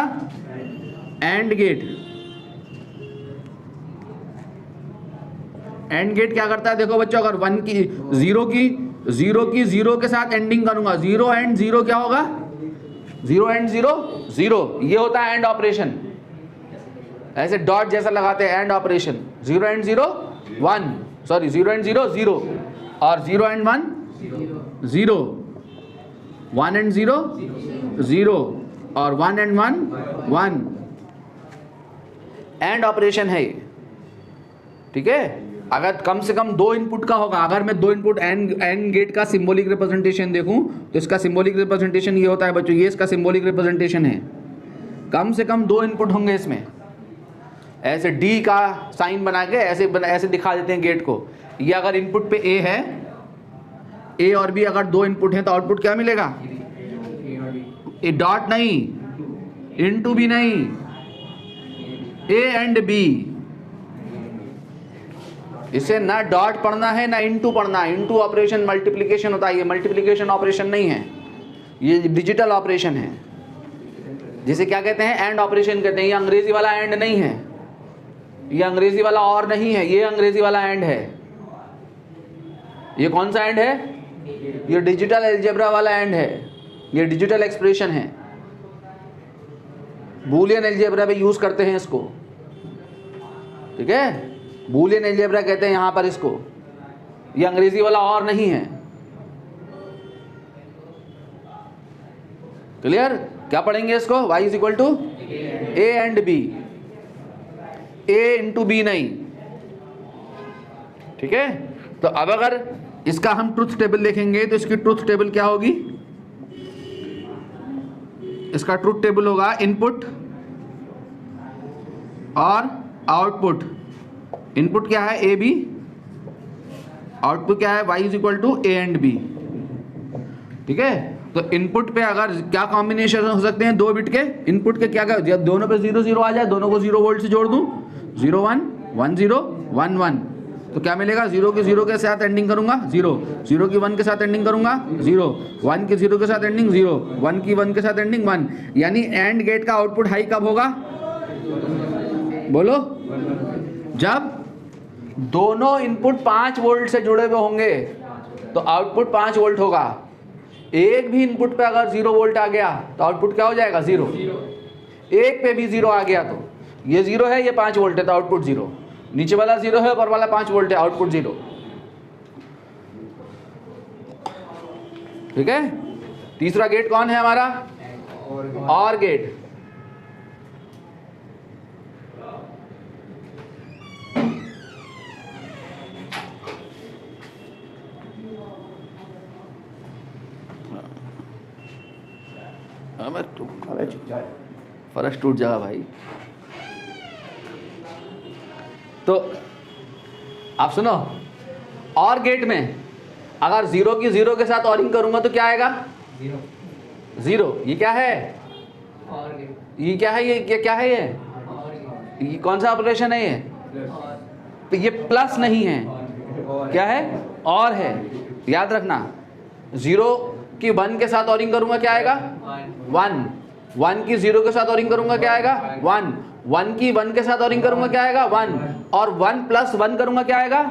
एंड गेट। एंड गेट क्या करता है, देखो बच्चों, अगर 0 की 0 के साथ एंडिंग करूंगा, 0 एंड 0 क्या होगा, 0 एंड 0 0, ये होता है एंड ऑपरेशन। ऐसे डॉट जैसा लगाते हैं, and operation. 0 and 0 1, sorry 0 and 0 0, और 0 एंड 1 0, 1 एंड 0 0, और 1 एंड 1 1, एंड ऑपरेशन है, ठीक है। अगर कम से कम 2 इनपुट का होगा, अगर मैं 2 इनपुट एंड गेट का सिंबॉलिक रिप्रेजेंटेशन देखूं तो इसका सिंबॉलिक रिप्रेजेंटेशन ये होता है बच्चों, ये इसका सिंबॉलिक रिप्रेजेंटेशन है। कम से कम 2 इनपुट होंगे इसमें, ऐसे डी का साइन बना के ऐसे दिखा देते हैं गेट को। ये अगर इनपुट पे ए है, ए और बी अगर 2 इनपुट हैं तो आउटपुट क्या मिलेगा, ए डॉट नहीं, इनटू बी नहीं, ए एंड बी। इसे ना डॉट पढ़ना है ना इनटू पढ़ना है। इनटू ऑपरेशन मल्टीप्लिकेशन होता है, ये मल्टीप्लिकेशन ऑपरेशन नहीं है, ये डिजिटल ऑपरेशन है, जिसे क्या कहते हैं, एंड ऑपरेशन कहते हैं। ये अंग्रेजी वाला एंड नहीं है, ये अंग्रेजी वाला और नहीं है, ये अंग्रेजी वाला एंड है। ये कौन सा एंड है, ये डिजिटल अलजेब्रा वाला एंड है, ये डिजिटल एक्सप्रेशन है। बूलियन अलजेब्रा पे यूज करते हैं इसको, ठीक है। बूलियन अलजेब्रा कहते हैं यहां पर इसको, ये अंग्रेजी वाला और नहीं है। क्लियर, क्या पढ़ेंगे इसको, y is equal to A and B, A into B नहीं, ठीक है। तो अब अगर इसका हम ट्रुथ टेबल देखेंगे तो इसकी ट्रुथ टेबल क्या होगी, इसका ट्रुथ टेबल होगा इनपुट और आउटपुट। इनपुट क्या है, ए बी, आउटपुट क्या है, y is equal to A and B, ठीक है। तो इनपुट पे अगर क्या कॉम्बिनेशन हो सकते हैं, 2 बिट के इनपुट के, क्या जब दोनों पे 0 0 आ जाए, दोनों को 0 वोल्ट से जोड़ दूं, 0 1 1 0 1 1, तो क्या मिलेगा, 0 की 0 के साथ एंडिंग करूंगा 0, 0 की 1 के साथ एंडिंग करूंगा 0, 1 की 0 के साथ एंडिंग 0, 1 की 1 के साथ एंडिंग 1। यानी एंड गेट का आउटपुट हाई कब होगा, बोलो, जब दोनों इनपुट 5 वोल्ट से जुड़े हुए होंगे तो आउटपुट 5 वोल्ट होगा। एक भी इनपुट पे अगर 0 वोल्ट आ गया तो आउटपुट क्या हो जाएगा, 0। एक पे भी 0 आ गया तो ये 0 है, ये 5 वोल्ट है तो आउटपुट 0, नीचे वाला 0 है, ऊपर वाला 5 वोल्ट है, आउटपुट 0। ठीक है। तीसरा गेट कौन है हमारा, और गेट। फर्श टूट जाएगा भाई। तो आप सुनो, और गेट में अगर 0 की 0 के साथ ऑरिंग करूंगा तो क्या आएगा, 0। ये क्या है, ये क्या है, ये क्या है, ये कौन सा ऑपरेशन है, ये प्लस नहीं है, क्या है, और है। याद रखना, 0 की 1 के साथ ऑरिंग करूंगा क्या आएगा, 1, 1 की 0 के साथ ऑरिंग करूंगा क्या आएगा, 1, 1 की 1 के साथ ऑरिंग करूंगा क्या आएगा, 1, और 1 प्लस 1 करूंगा क्या आएगा,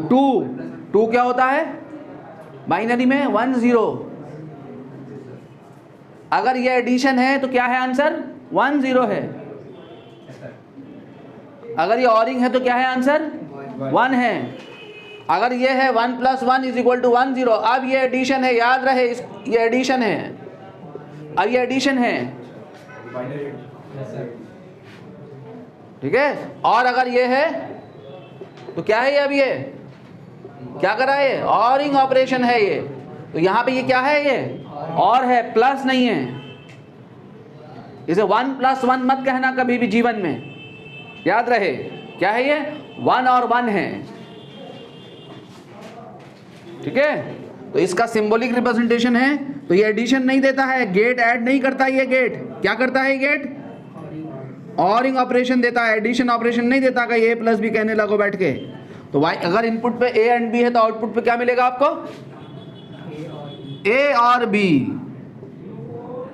2। 2 क्या होता है बाइनरी में, 1 0। अगर ये एडिशन है तो क्या है आंसर, 1 0 है। अगर ये ऑरिंग है तो क्या है आंसर, 1 है। अगर ये है 1 + 1 = 1 0। अब ये एडिशन है, याद रहे, ये एडिशन है, अब ये एडिशन है, ठीक है। और अगर ये है तो क्या है, ये अब ये क्या कर रहा है, ऑरिंग ऑपरेशन है ये। तो यहां पे ये क्या है, ये और है, प्लस नहीं है। इसे 1 + 1 मत कहना कभी भी जीवन में, याद रहे क्या है, ये 1 और 1 है, ठीक है। तो इसका सिंबॉलिक रिप्रेजेंटेशन है। तो ये एडिशन नहीं देता है, गेट ऐड नहीं करता, ये गेट क्या करता है, गेट ऑरिंग ऑपरेशन देता है, एडिशन ऑपरेशन नहीं देता कि a + b कहने लगो बैठ के। तो y अगर इनपुट पे a एंड b है तो आउटपुट पे क्या मिलेगा आपको, a और b,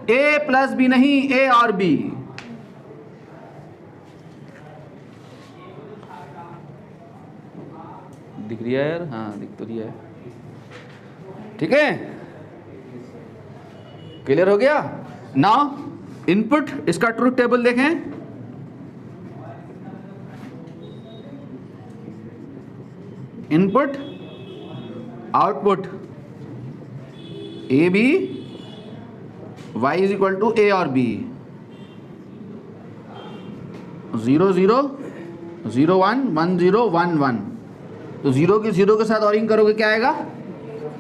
a + b नहीं, a और b। दिख रही है यार, हाँ दिख तो रही है, ठीक है। क्लियर हो गया। नाउ इनपुट, इसका ट्रुथ टेबल देखें। Input output A B, y = a और b, 0 0 0 1 1 0 1 1। तो 0 की 0 के साथ ऑरिंग करोगे क्या आएगा,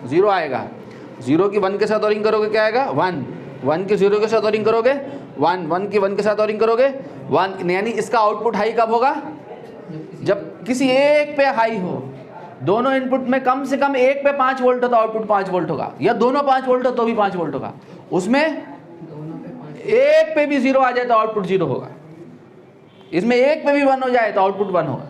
0 आएगा। 0 की 1 के साथ ऑरिंग करोगे क्या आएगा, 1, 1 की 0 के साथ ऑरिंग करोगे 1, 1 की 1 के साथ ऑरिंग करोगे 1। यानी इसका आउटपुट हाई कब होगा, जब किसी एक पे हाई हो। दोनों इनपुट में कम से कम एक पे 5 वोल्ट हो तो आउटपुट 5 वोल्ट होगा, या दोनों 5 वोल्ट हो तो भी 5 वोल्ट होगा। उसमें एक पे भी 0 आ जाए तो आउटपुट 0 होगा, इसमें एक पे भी 1 हो जाए तो आउटपुट 1 होगा।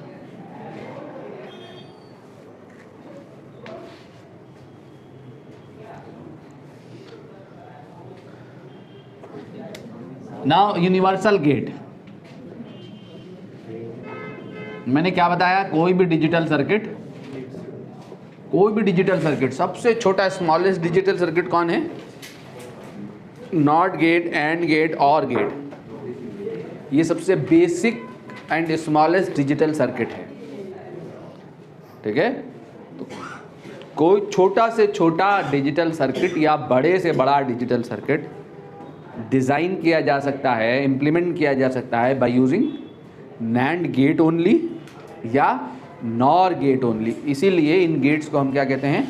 नाउ यूनिवर्सल गेट, मैंने क्या बताया, कोई भी डिजिटल सर्किट सबसे छोटा स्मॉलेस्ट डिजिटल सर्किट कौन है, not gate, and gate, OR gate. ये सबसे basic and smallest digital circuit है, ठीक है। तो कोई छोटा से छोटा डिजिटल सर्किट या बड़े से बड़ा डिजिटल सर्किट डिज़ाइन किया जा सकता है, इम्प्लीमेंट किया जा सकता है by using NAND gate only या नॉर गेट ओनली। इसीलिए इन गेट्स को हम क्या कहते हैं,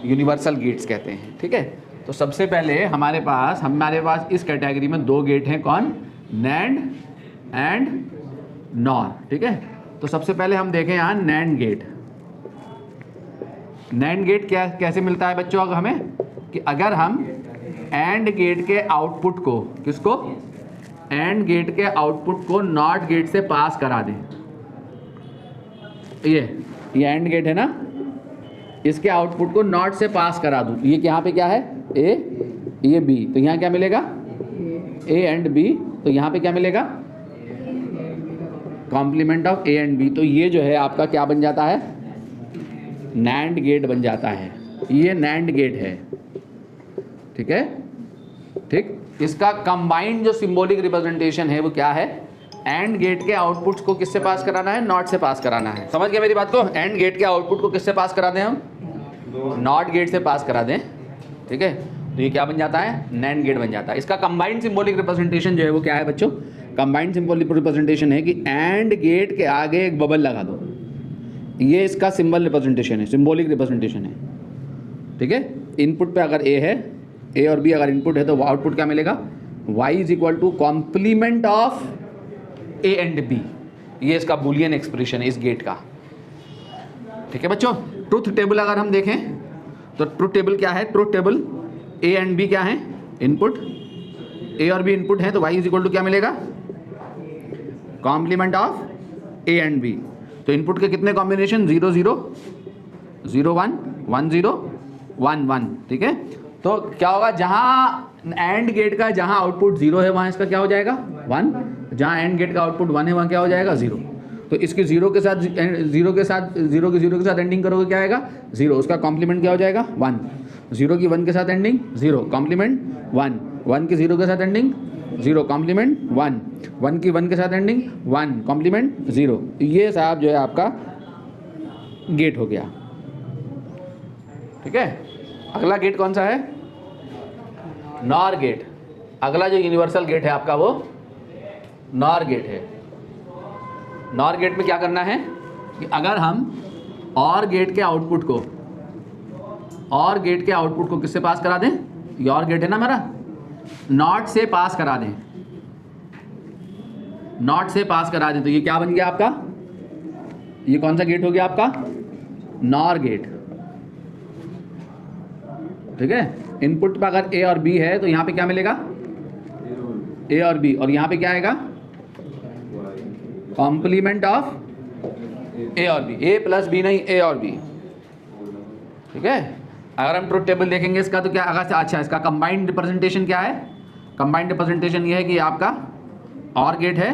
यूनिवर्सल गेट्स कहते हैं, ठीक है। तो सबसे पहले हमारे पास इस कैटेगरी में 2 गेट हैं, कौन, नैंड एंड नॉर, ठीक है। तो सबसे पहले हम देखें यहाँ नैंड गेट। नैंड गेट क्या कैसे मिलता है बच्चों हमें, कि अगर हम एंड गेट के आउटपुट को, किसको, एंड गेट के आउटपुट को नॉट गेट से पास करा दें, ये एंड गेट है ना, इसके आउटपुट को नॉट से पास करा दूँ, ये यहाँ पे क्या है ए, ये बी, तो यहाँ क्या मिलेगा ए एंड बी, तो यहाँ पे क्या मिलेगा complement of A and B. तो ये जो है आपका क्या बन जाता है, नैंड गेट बन जाता है, ये नैंड गेट है। ठीक है, ठीक। इसका कंबाइंड जो सिंबॉलिक रिप्रेजेंटेशन है वो क्या है, एंड गेट के आउटपुट्स को किससे पास कराना है, नॉट से पास कराना है। समझ गए मेरी बात को, एंड गेट के आउटपुट को किससे पास करा दें हम, नॉट गेट से पास करा दें। ठीक है, तो ये क्या बन जाता है, नैंड गेट बन जाता है। इसका कंबाइंड सिंबॉलिक रिप्रेजेंटेशन जो है वो क्या है बच्चों, कंबाइंड सिंबॉलिक रिप्रेजेंटेशन है कि एंड गेट के आगे एक बबल लगा दो, ये इसका सिंबल रिप्रेजेंटेशन है, सिंबॉलिक रिप्रेजेंटेशन है। ठीक है, इनपुट पे अगर ए है, ए और बी अगर इनपुट है तो आउटपुट क्या मिलेगा, y is equal to complement of A and B, ये इसका बुलियन एक्सप्रेशन है इस गेट का। ठीक है बच्चों, ट्रुथ टेबल अगर हम देखें तो ट्रुथ टेबल क्या है, truth table A and B क्या है इनपुट, ए और बी इनपुट है, तो y इज इक्वल टू क्या मिलेगा, complement of A and B. तो इनपुट के कितने कॉम्बिनेशन, 0 0 0 1 1 0 1 1। ठीक है, तो क्या होगा, जहां एंड गेट का जहां आउटपुट 0 है वहां इसका क्या हो जाएगा 1, जहां एंड गेट का आउटपुट 1 है वहां क्या हो जाएगा 0। तो इसके 0 के साथ 0 के साथ एंडिंग करोगे क्या आएगा 0, उसका कॉम्प्लीमेंट क्या हो जाएगा 1, 0 की 1 के साथ एंडिंग 0, कॉम्प्लीमेंट 1, 1 की 0 के साथ एंडिंग 0, कॉम्प्लीमेंट 1, 1 की 1 के साथ एंडिंग 1, कॉम्प्लीमेंट 0। ये साहब जो है आपका गेट हो गया। ठीक है, अगला गेट कौन सा है, नॉर गेट। अगला जो यूनिवर्सल गेट है आपका वो नॉर गेट है। नॉर गेट में क्या करना है कि अगर हम और गेट के आउटपुट को किससे पास करा दें, ये और गेट है ना हमारा, नॉट से पास करा दें, नॉट से पास करा दें, तो ये क्या बन गया आपका, ये कौन सा गेट हो गया आपका, नॉर गेट। ठीक है, इनपुट पर अगर ए और बी है तो यहाँ पे क्या मिलेगा, ए और बी, और यहाँ पे क्या आएगा, कॉम्प्लीमेंट ऑफ ए और बी, ए प्लस बी नहीं, ए और बी। ठीक है, अगर हम ट्रुथ टेबल देखेंगे इसका तो क्या, अगर अच्छा इसका कंबाइंड रिप्रेजेंटेशन क्या है, कंबाइंड रिप्रेजेंटेशन ये है कि आपका और गेट है,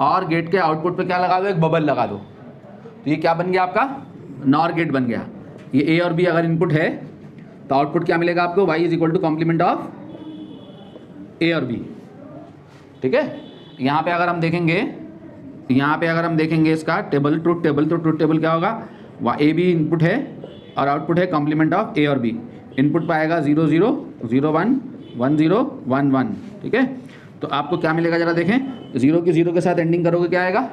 और गेट के आउटपुट पे क्या लगा दो, एक बबल लगा दो, तो ये क्या बन गया आपका, नॉर गेट बन गया। ये ए और बी अगर इनपुट है तो आउटपुट क्या मिलेगा आपको, y is equal to complement of A और बी। ठीक है, यहाँ पे अगर हम देखेंगे इसका टेबल, ट्रुथ टेबल, तो ट्रुथ टेबल क्या होगा, ए बी इनपुट है और आउटपुट है कॉम्प्लीमेंट ऑफ ए और बी। इनपुट पर आएगा 0 0 0 1 1 0 1 1। ठीक है, तो आपको क्या मिलेगा जरा देखें, 0 की 0 के साथ एंडिंग करोगे क्या आएगा,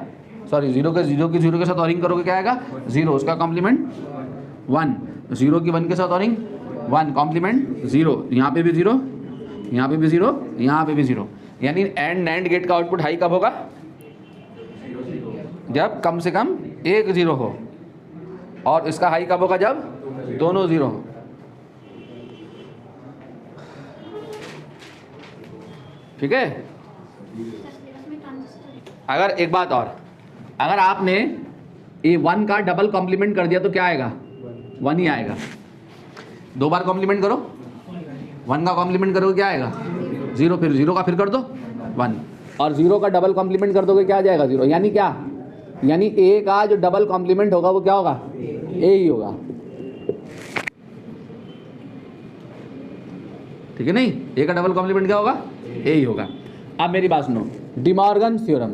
सॉरी 0 के साथ ऑरिंग करोगे क्या आएगा 0, उसका कॉम्प्लीमेंट 1, 0 की 1 के साथ ऑरिंग 1, कॉम्प्लीमेंट 0, यहाँ पे भी 0, यहाँ पे भी 0, यहाँ पे भी 0। यानी एंड नैंड गेट का आउटपुट हाई कब होगा, जब कम से कम एक 0 हो, और इसका हाई कब होगा, जब दोनों 0 हो। ठीक है, अगर एक बात और, अगर आपने ए 1 का डबल कॉम्प्लीमेंट कर दिया तो क्या आएगा, 1 ही आएगा। 2 बार कॉम्प्लीमेंट करो, 1 का कॉम्प्लीमेंट करोगे क्या आएगा 0, फिर 0 का फिर कर दो 1, और 0 का डबल कॉम्प्लीमेंट कर दोगे क्या आ जाएगा 0। यानी क्या, यानी ए का जो डबल कॉम्प्लीमेंट होगा वो क्या होगा, ए ही होगा। ठीक है, नहीं, ए का डबल कॉम्प्लीमेंट क्या होगा, ए ही होगा। अब मेरी बात सुनो, डिमॉर्गन थ्योरम,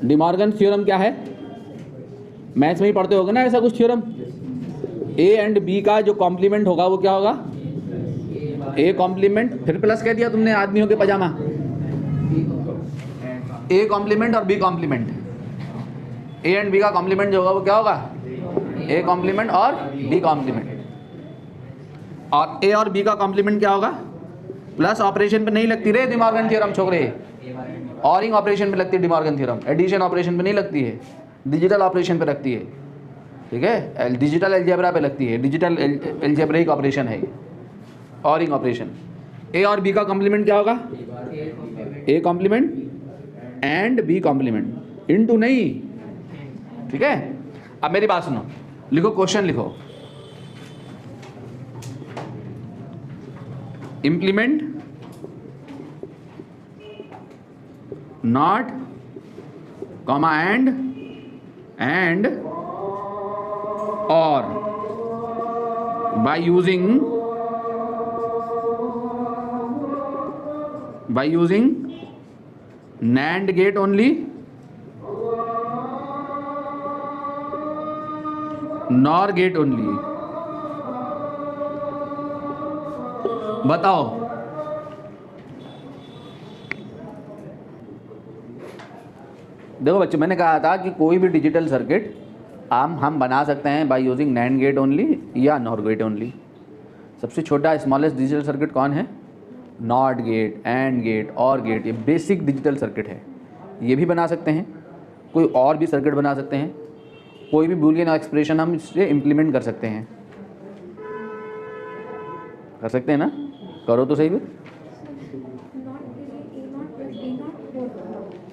डिमॉर्गन थ्योरम क्या है, मैथ्स में ही पढ़ते होगे ना ऐसा कुछ थ्योरम। ए एंड बी का जो कॉम्प्लीमेंट होगा वो क्या होगा, ए कॉम्प्लीमेंट, फिर प्लस कह दिया तुमने आदमियों के पजामा, ए कॉम्प्लीमेंट और B complement. A and B का कॉम्प्लीमेंट जो होगा वो क्या होगा, ए कॉम्प्लीमेंट और बी कॉम्प्लीमेंट। और ए और बी का कॉम्प्लीमेंट क्या होगा, प्लस ऑपरेशन पे नहीं लगती रे डिमॉर्गन थ्योरम छोकरे, ऑरिंग ऑपरेशन पे लगती है डिमॉर्गन थ्योरम, एडिशन ऑपरेशन पे नहीं लगती है, डिजिटल ऑपरेशन पे लगती है। ठीक है, डिजिटल अलजेब्रा पे लगती है, डिजिटल अलजेब्रिक ऑपरेशन है ऑरिंग ऑपरेशन। ए और बी का कॉम्प्लीमेंट क्या होगा, A complement and B complement, into नहीं, ठीक है, अब मेरी बात सुनो, लिखो क्वेश्चन लिखो, इम्प्लीमेंट नॉट कॉमा एंड और bye using NAND gate only, NOR gate only. बताओ देखो बच्चों, मैंने कहा था कि कोई भी डिजिटल सर्किट हम बना सकते हैं by using NAND gate only या NOR गेट ओनली। सबसे छोटा स्मॉलेस्ट डिजिटल सर्किट कौन है? NOT gate, AND gate, OR gate. ये बेसिक डिजिटल सर्किट है, ये भी बना सकते हैं, कोई और भी सर्किट बना सकते हैं, कोई भी बूलियन एक्सप्रेशन हम इससे इम्प्लीमेंट कर सकते हैं। कर सकते हैं ना? करो तो सही भी।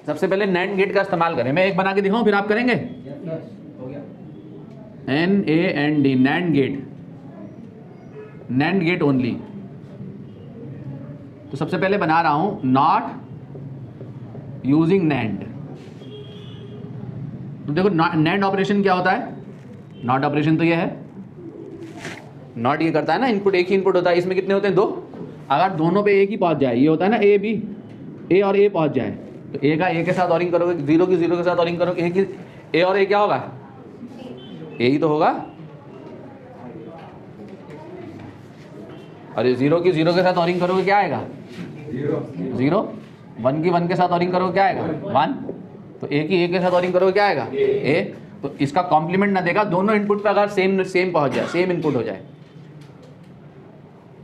सबसे पहले NAND गेट का इस्तेमाल करें, मैं एक बना के दिखाऊं फिर आप करेंगे। NAND, NAND gate only. तो सबसे पहले बना रहा हूं नॉट यूजिंग NAND। तो देखो NAND ऑपरेशन क्या होता है? नॉट ऑपरेशन तो ये है, नॉट ये करता है ना, इनपुट एक ही इनपुट होता है, इसमें कितने होते हैं? 2। अगर दोनों पे एक ही पहुंच जाए, ये होता है ना A B, A और A पहुंच जाए, तो A का A के साथ ऑरिंग करोगे, 0 की 0 के साथ ऑरिंग करोगे, A और A क्या होगा? A ही तो होगा। और 0 की 0 के साथ ऑरिंग करोगे क्या आएगा? 0। 1 की 1 के साथ ऑरिंग करोगे क्या आएगा? 1। तो A की A के साथ ऑरिंग करोगे क्या आएगा? A। तो इसका कॉम्प्लीमेंट ना देगा, दोनों इनपुट पे अगर सेम पहुंच जाए, सेम इनपुट हो जाए,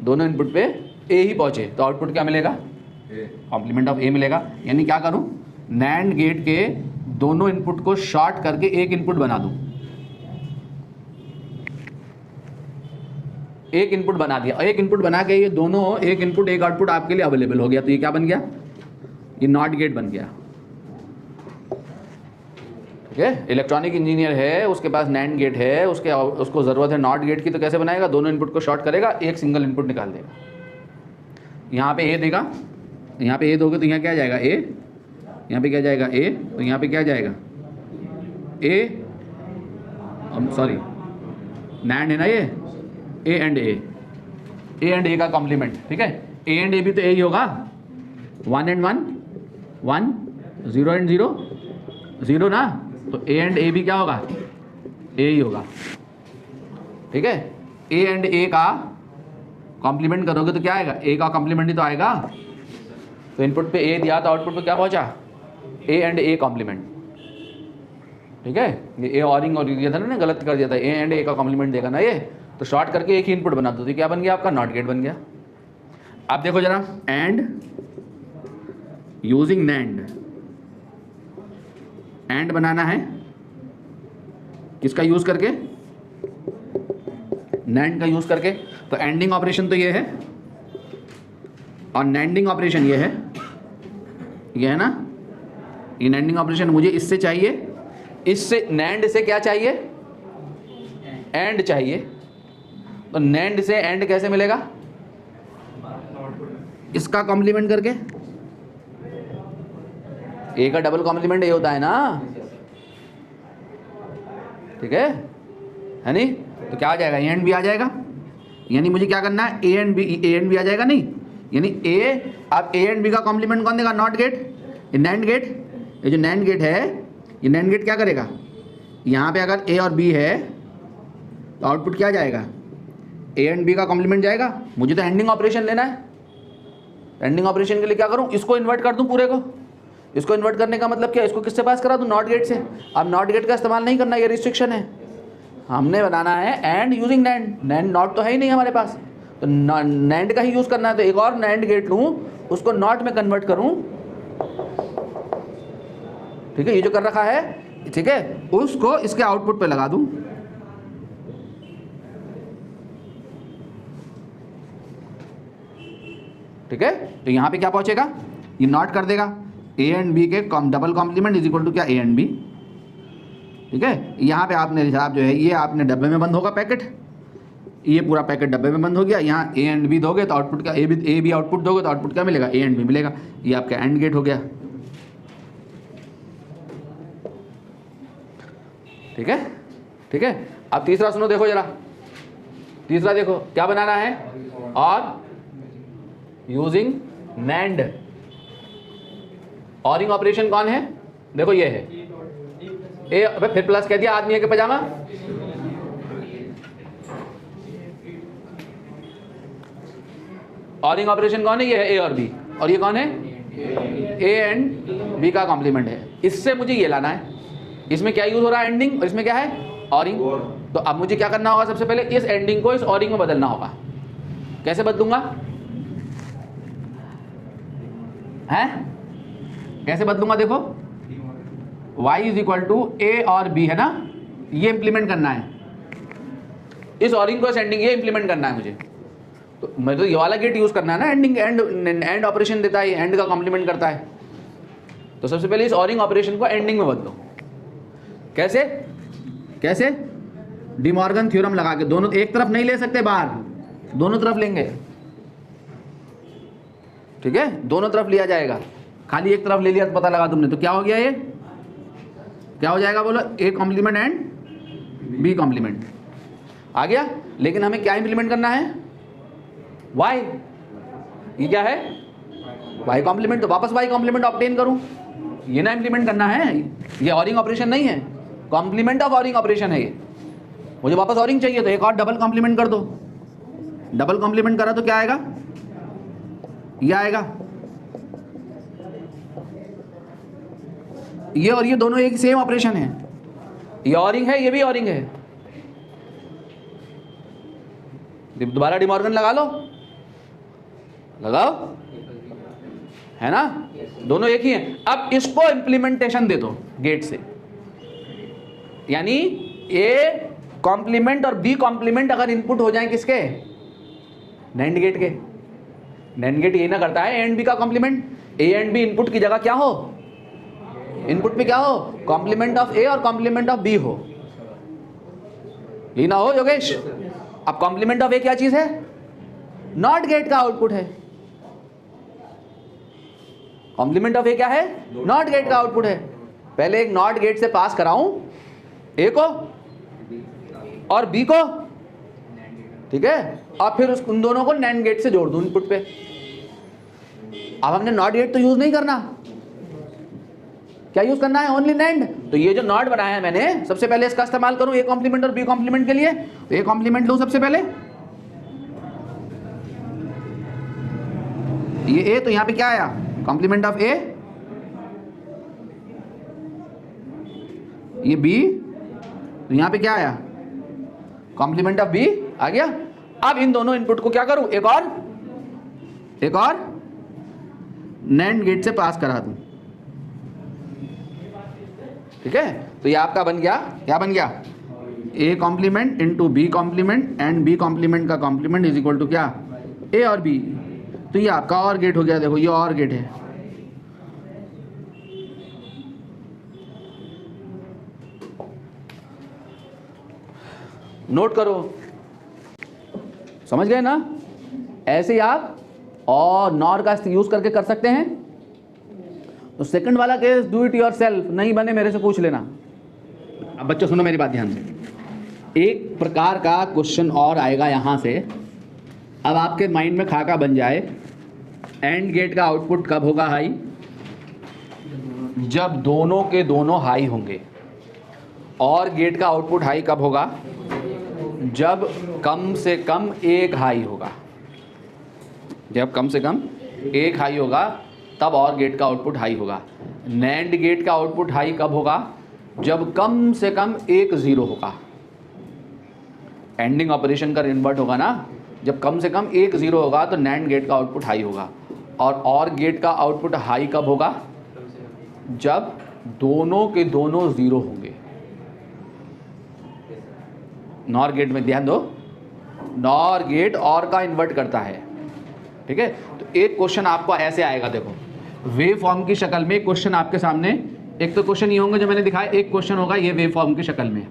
दोनों इनपुट पे A ही पहुंचे, तो आउटपुट क्या मिलेगा? कॉम्प्लीमेंट ऑफ A मिलेगा। यानी क्या करूं? NAND गेट के दोनों इनपुट को शॉर्ट करके एक इनपुट बना दूं, एक इनपुट बना दिया, एक इनपुट बना के ये दोनों एक इनपुट एक आउटपुट आपके लिए अवेलेबल हो गया। तो ये क्या बन गया? ये नॉट गेट बन गया। ठीक है, इलेक्ट्रॉनिक इंजीनियर है, उसके पास NAND गेट है, उसको ज़रूरत है नॉट गेट की, तो कैसे बनाएगा? दोनों इनपुट को शॉर्ट करेगा, एक सिंगल इनपुट निकाल देगा। यहाँ पे A देगा, यहाँ पे A दोगे तो यहाँ क्या जाएगा? A। यहाँ पे क्या जाएगा? A। तो यहाँ पे क्या जाएगा? A, सॉरी NAND है ना ये, A एंड A का कॉम्प्लीमेंट। ठीक है, A एंड A भी तो A ही होगा, 1 एंड 1, 1, 0 एंड 0, 0 ना, तो A एंड A भी क्या होगा? A ही होगा। ठीक है, A एंड A का कॉम्प्लीमेंट करोगे तो क्या आएगा? A का कॉम्प्लीमेंट ही तो आएगा। तो इनपुट पे A दिया तो आउटपुट पे क्या पहुंचा? A and A complement. ठीक है, ये A ऑरिंग और दिया था ना, गलत कर दिया था, A एंड A का कॉम्प्लीमेंट देगा ना ये, तो शॉर्ट करके एक ही इनपुट बना दो, तो क्या बन गया आपका? नॉट गेट बन गया। अब देखो जरा, एंड यूजिंग NAND, एंड बनाना है किसका यूज करके? NAND का यूज करके। तो एंडिंग ऑपरेशन तो ये है और नैंडिंग ऑपरेशन ये है ना, ये नैंडिंग ऑपरेशन मुझे इससे चाहिए, इससे NAND से क्या चाहिए? एंड चाहिए। तो NAND से एंड कैसे मिलेगा? इसका कॉम्प्लीमेंट करके। A का डबल कॉम्प्लीमेंट ये होता है ना, ठीक है नहीं? तो क्या आ जाएगा? A एंड B आ जाएगा। यानी मुझे क्या करना है? A एंड B आ जाएगा नहीं, यानी अब A एंड B का कॉम्प्लीमेंट कौन देगा? नॉट गेट, ये NAND गेट। ये जो NAND गेट है, ये NAND गेट क्या करेगा? यहाँ पे अगर A और B है तो आउटपुट क्या जाएगा? A एंड B का कॉम्प्लीमेंट जाएगा। मुझे तो एंडिंग ऑपरेशन लेना है। एंडिंग ऑपरेशन के लिए क्या करूँ? इसको इन्वर्ट कर दूँ पूरे को। इसको इन्वर्ट करने का मतलब क्या? इसको किससे पास करा दूँ? नॉट गेट से। अब नॉट गेट का इस्तेमाल नहीं करना, ये रिस्ट्रिक्शन है। हमने बनाना है एंड यूजिंग NAND नॉट तो है ही नहीं हमारे पास, तो NAND का ही यूज़ करना है। तो एक और NAND गेट लूँ, उसको नॉट में कन्वर्ट करूँ। ठीक है, ये जो कर रखा है, ठीक है, उसको इसके आउटपुट पे लगा दूँ। ठीक है, तो यहाँ पे क्या पहुँचेगा? ये नॉट कर देगा A एंड B के double complement is equal to क्या? A and B। ठीक है, यहाँ पे आपने हिसाब जो है ये आपने डब्बे में बंद होगा पैकेट, ये पूरा पैकेट डब्बे में बंद हो गया। यहाँ ए एंड बी दोगे तो आउटपुट का ए बी आउटपुट दोगे तो आउटपुट क्या मिलेगा, ए एंड बी मिलेगा। ये आपका एंड गेट हो गया। ठीक है, ठीक है। अब तीसरा सुनो, देखो जरा, तीसरा देखो क्या बनाना है, और यूजिंग नैंड। ऑरिंग ऑपरेशन कौन है, देखो ये है ए, फिर प्लस कह दिया आदमी है के पजामा। ऑरिंग ऑपरेशन कौन है, ये है ए और बी, और ये कौन है, ए एंड बी का कॉम्प्लीमेंट है। इससे मुझे ये लाना है, इसमें क्या यूज हो रहा है, एंडिंग, और इसमें क्या है, ऑरिंग। तो अब मुझे क्या करना होगा, सबसे पहले इस एंडिंग को इस ऑरिंग में बदलना होगा। कैसे बदलूंगा, हैं कैसे बदलूंगा, देखो y इज इक्वल टू ए और b है ना, ये इंप्लीमेंट करना है, इस ऑरिंग को इस एंडिंग ये इंप्लीमेंट करना है मुझे। तो मैं तो ये वाला गेट यूज करना है ना, एंडिंग एंड ऑपरेशन देता है, एंड का कॉम्प्लीमेंट करता है। तो सबसे पहले इस ऑरिंग ऑपरेशन को एंडिंग में बदलो। कैसे, कैसे, डिमॉर्गन थ्योरम लगा के, दोनों एक तरफ नहीं ले सकते बाहर, दोनों तरफ लेंगे। ठीक है, दोनों तरफ लिया जाएगा, खाली एक तरफ ले लिया तो पता लगा तुमने, तो क्या हो गया, ये क्या हो जाएगा, बोलो, A complement and B complement आ गया। लेकिन हमें क्या इंप्लीमेंट करना है, वाई, ये क्या है, वाई कॉम्प्लीमेंट। तो वापस वाई कॉम्प्लीमेंट ऑब्टेन करूं, ये ना इंप्लीमेंट करना है, ये ऑरिंग ऑपरेशन नहीं है, कॉम्प्लीमेंट ऑफ ऑरिंग ऑपरेशन है ये। मुझे वापस ऑरिंग चाहिए तो एक और डबल कॉम्प्लीमेंट कर दो। डबल कॉम्प्लीमेंट करा तो क्या आएगा, ये आएगा। ये और ये दोनों एक सेम ऑपरेशन है, ये ऑरिंग है, ये भी ऑरिंग है। दोबारा डिमॉर्गन लगा लो, लगाओ, है ना, दोनों एक ही हैं। अब इसको इंप्लीमेंटेशन दे दो गेट से, यानी ए कॉम्प्लीमेंट और बी कॉम्प्लीमेंट अगर इनपुट हो जाए किसके, नैंड गेट के। नैंड गेट ये ना करता है ए एंड बी का complement, A and B input की जगह क्या हो, इनपुट पे क्या हो, कॉम्प्लीमेंट ऑफ ए और कॉम्प्लीमेंट ऑफ बी हो, ये ना हो योगेश। अब कॉम्प्लीमेंट ऑफ ए क्या चीज है, नॉट गेट का आउटपुट है। कॉम्प्लीमेंट ऑफ ए क्या है, नॉट गेट का आउटपुट है। पहले एक नॉट गेट से पास कराऊं ए को और बी को, ठीक है, और फिर उन दोनों को नैंड गेट से जोड़ दूं इनपुट पे। अब हमने नॉट गेट तो यूज नहीं करना, क्या यूज करना है, ओनली नैंड। तो ये जो नॉट बनाया है मैंने, सबसे पहले इसका इस्तेमाल करूं ए कॉम्प्लीमेंट और बी कॉम्प्लीमेंट के लिए। तो ए कॉम्प्लीमेंट लूं सबसे पहले, ये ए, तो यहां पे क्या आया, कॉम्प्लीमेंट ऑफ ए, ये बी, तो यहां पे क्या आया, कॉम्प्लीमेंट ऑफ बी आ गया। अब इन दोनों इनपुट को क्या करूं, एक और नैंड गेट से पास करा दूं, ठीक है। तो ये आपका बन गया, क्या बन गया, A complement into B complement and B complement का कॉम्प्लीमेंट इज इक्वल टू क्या, ए और बी। तो ये आपका और गेट हो गया, देखो ये और गेट है। नोट करो, समझ गए ना, ऐसे ही आप और नॉर का यूज करके कर सकते हैं। तो सेकंड वाला केस डू इट योरसेल्फ, नहीं बने मेरे से पूछ लेना। अब बच्चों सुनो मेरी बात ध्यान से, एक प्रकार का क्वेश्चन और आएगा यहां से। अब आपके माइंड में खाका बन जाए, एंड गेट का आउटपुट कब होगा हाई, जब दोनों के दोनों हाई होंगे। और गेट का आउटपुट हाई कब होगा, जब कम से कम एक हाई होगा। जब कम से कम एक हाई होगा तब और गेट का आउटपुट हाई होगा। नैंड गेट का आउटपुट हाई कब होगा, जब कम से कम एक जीरो होगा। एंडिंग ऑपरेशन का इन्वर्ट होगा ना, जब कम से कम एक जीरो होगा तो नैंड गेट का आउटपुट हाई होगा। और गेट का आउटपुट हाई कब होगा, जब दोनों के दोनों जीरो होंगे। नॉर गेट में ध्यान दो, नॉर गेट और का इन्वर्ट करता है, ठीक है। तो एक क्वेश्चन आपको ऐसे आएगा, देखो वेव फॉर्म की शक्ल में क्वेश्चन आपके सामने एक तो क्वेश्चन ये होंगे जो मैंने दिखाया, एक क्वेश्चन होगा ये वेव फॉर्म की शक्ल में।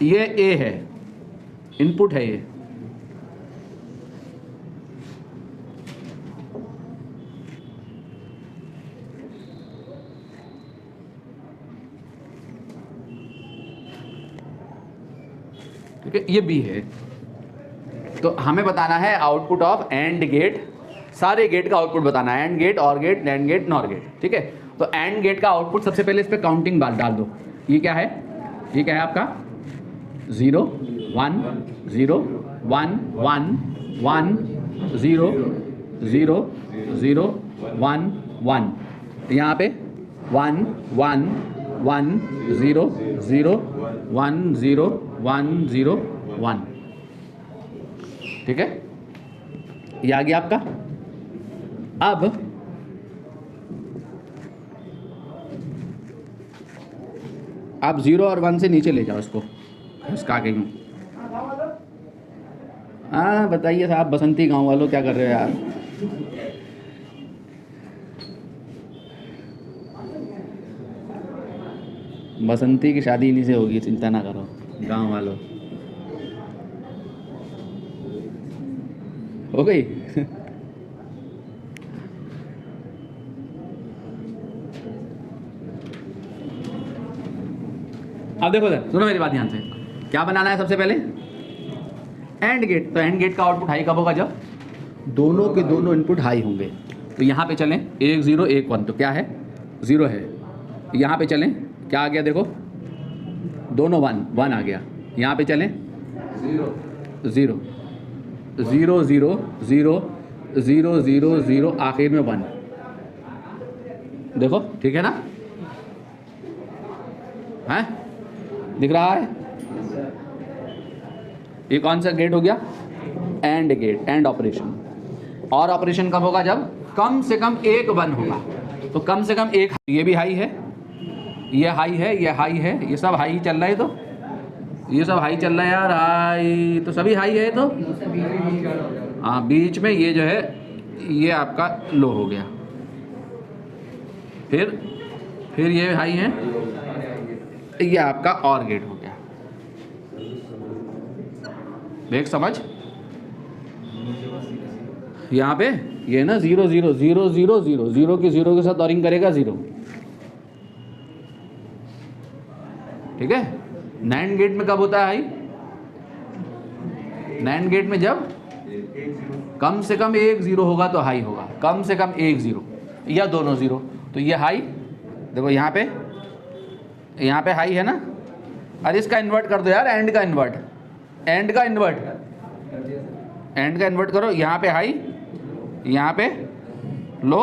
ये ए है, इनपुट है ये, ठीक है, ये बी है। तो हमें बताना है आउटपुट ऑफ एंड गेट, सारे गेट का आउटपुट बताना है, AND gate, OR gate, NAND gate, NOR gate, ठीक है। तो एंड गेट का आउटपुट सबसे पहले इस पे काउंटिंग बार डाल दो। ये क्या है, ये क्या है आपका 0 1 0 1 1 1 0 0 0 1 1, यहाँ पे 1 1 1 0 0 1 0 1 0 1, ठीक है, ये आ गया आपका। अब 0 और 1 से नीचे ले जाओ इसको, इसका आगे हूँ। हाँ बताइए साहब, बसंती गांव वालों क्या कर रहे हो यार? बसंती की शादी इन्हीं से होगी, चिंता ना करो गांव वालों। हो गई? अब देखो सर, सुनो मेरी बात ध्यान से, क्या बनाना है सबसे पहले, एंड गेट। तो एंड गेट का आउटपुट हाई कब होगा, जब दोनों के दोनों इनपुट हाई होंगे। तो यहाँ पे चलें 1 0 1 1, तो क्या है 0 है। यहाँ पे चलें, क्या आ गया देखो, दोनों 1 1 आ गया। यहाँ पे चलें 0 0 0 0 0 0 0 0, आखिर में 1, देखो ठीक है ना, हैं दिख रहा है? ये कौन सा गेट हो गया, एंड गेट, एंड ऑपरेशन। और ऑपरेशन कब होगा, जब कम से कम एक 1 होगा। तो कम से कम एक, ये भी हाई है, ये हाई है, ये हाई है, ये सब हाई चल रहा है, तो ये सब हाई चल रहा है यार, हाई तो सभी हाई है। तो हाँ, बीच में ये जो है ये आपका लो हो गया, फिर ये हाई है, ये आपका और गेट हो गया। देख समझ, यहाँ पे ये ना 0 0 0 0 0 0 की 0 के साथ ऑरिंग करेगा 0, ठीक है। नैंड गेट में कब होता है हाई, नैंड गेट में जब कम से कम एक 0 होगा तो हाई होगा, कम से कम एक 0 या दोनों 0। तो ये हाई, देखो यहाँ पे हाई है ना। अरे इसका इन्वर्ट कर दो यार, एंड का इन्वर्ट, एंड का इन्वर्ट, एंड का इन्वर्ट करो। यहाँ पे हाई, यहाँ पे लो,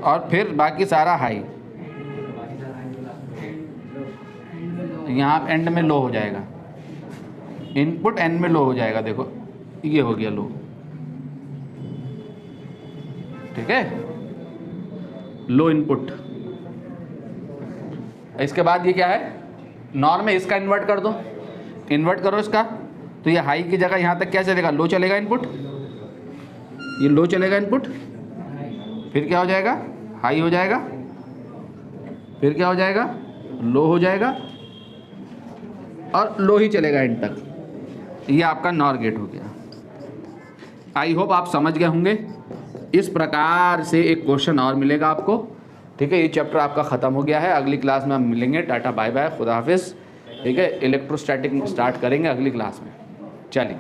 और फिर बाकी सारा हाई, यहाँ एंड में लो हो जाएगा, इनपुट एंड में लो हो जाएगा। देखो ये हो गया लो, ठीक है, लो इनपुट। इसके बाद ये क्या है, नॉर में इसका इन्वर्ट कर दो, इन्वर्ट करो इसका। तो ये हाई की जगह यहाँ तक क्या चलेगा, लो चलेगा इनपुट, ये लो चलेगा इनपुट, फिर क्या हो जाएगा, हाई हो जाएगा, फिर क्या हो जाएगा, लो हो जाएगा, और लो ही चलेगा एंड तक। ये आपका नॉर गेट हो गया। आई होप आप समझ गए होंगे। इस प्रकार से एक क्वेश्चन और मिलेगा आपको, ठीक है। ये चैप्टर आपका ख़त्म हो गया है। अगली क्लास में हम मिलेंगे। टाटा बाय बाय, खुदा हाफिज़, ठीक है। इलेक्ट्रोस्टैटिक स्टार्ट करेंगे अगली क्लास में। चलिए।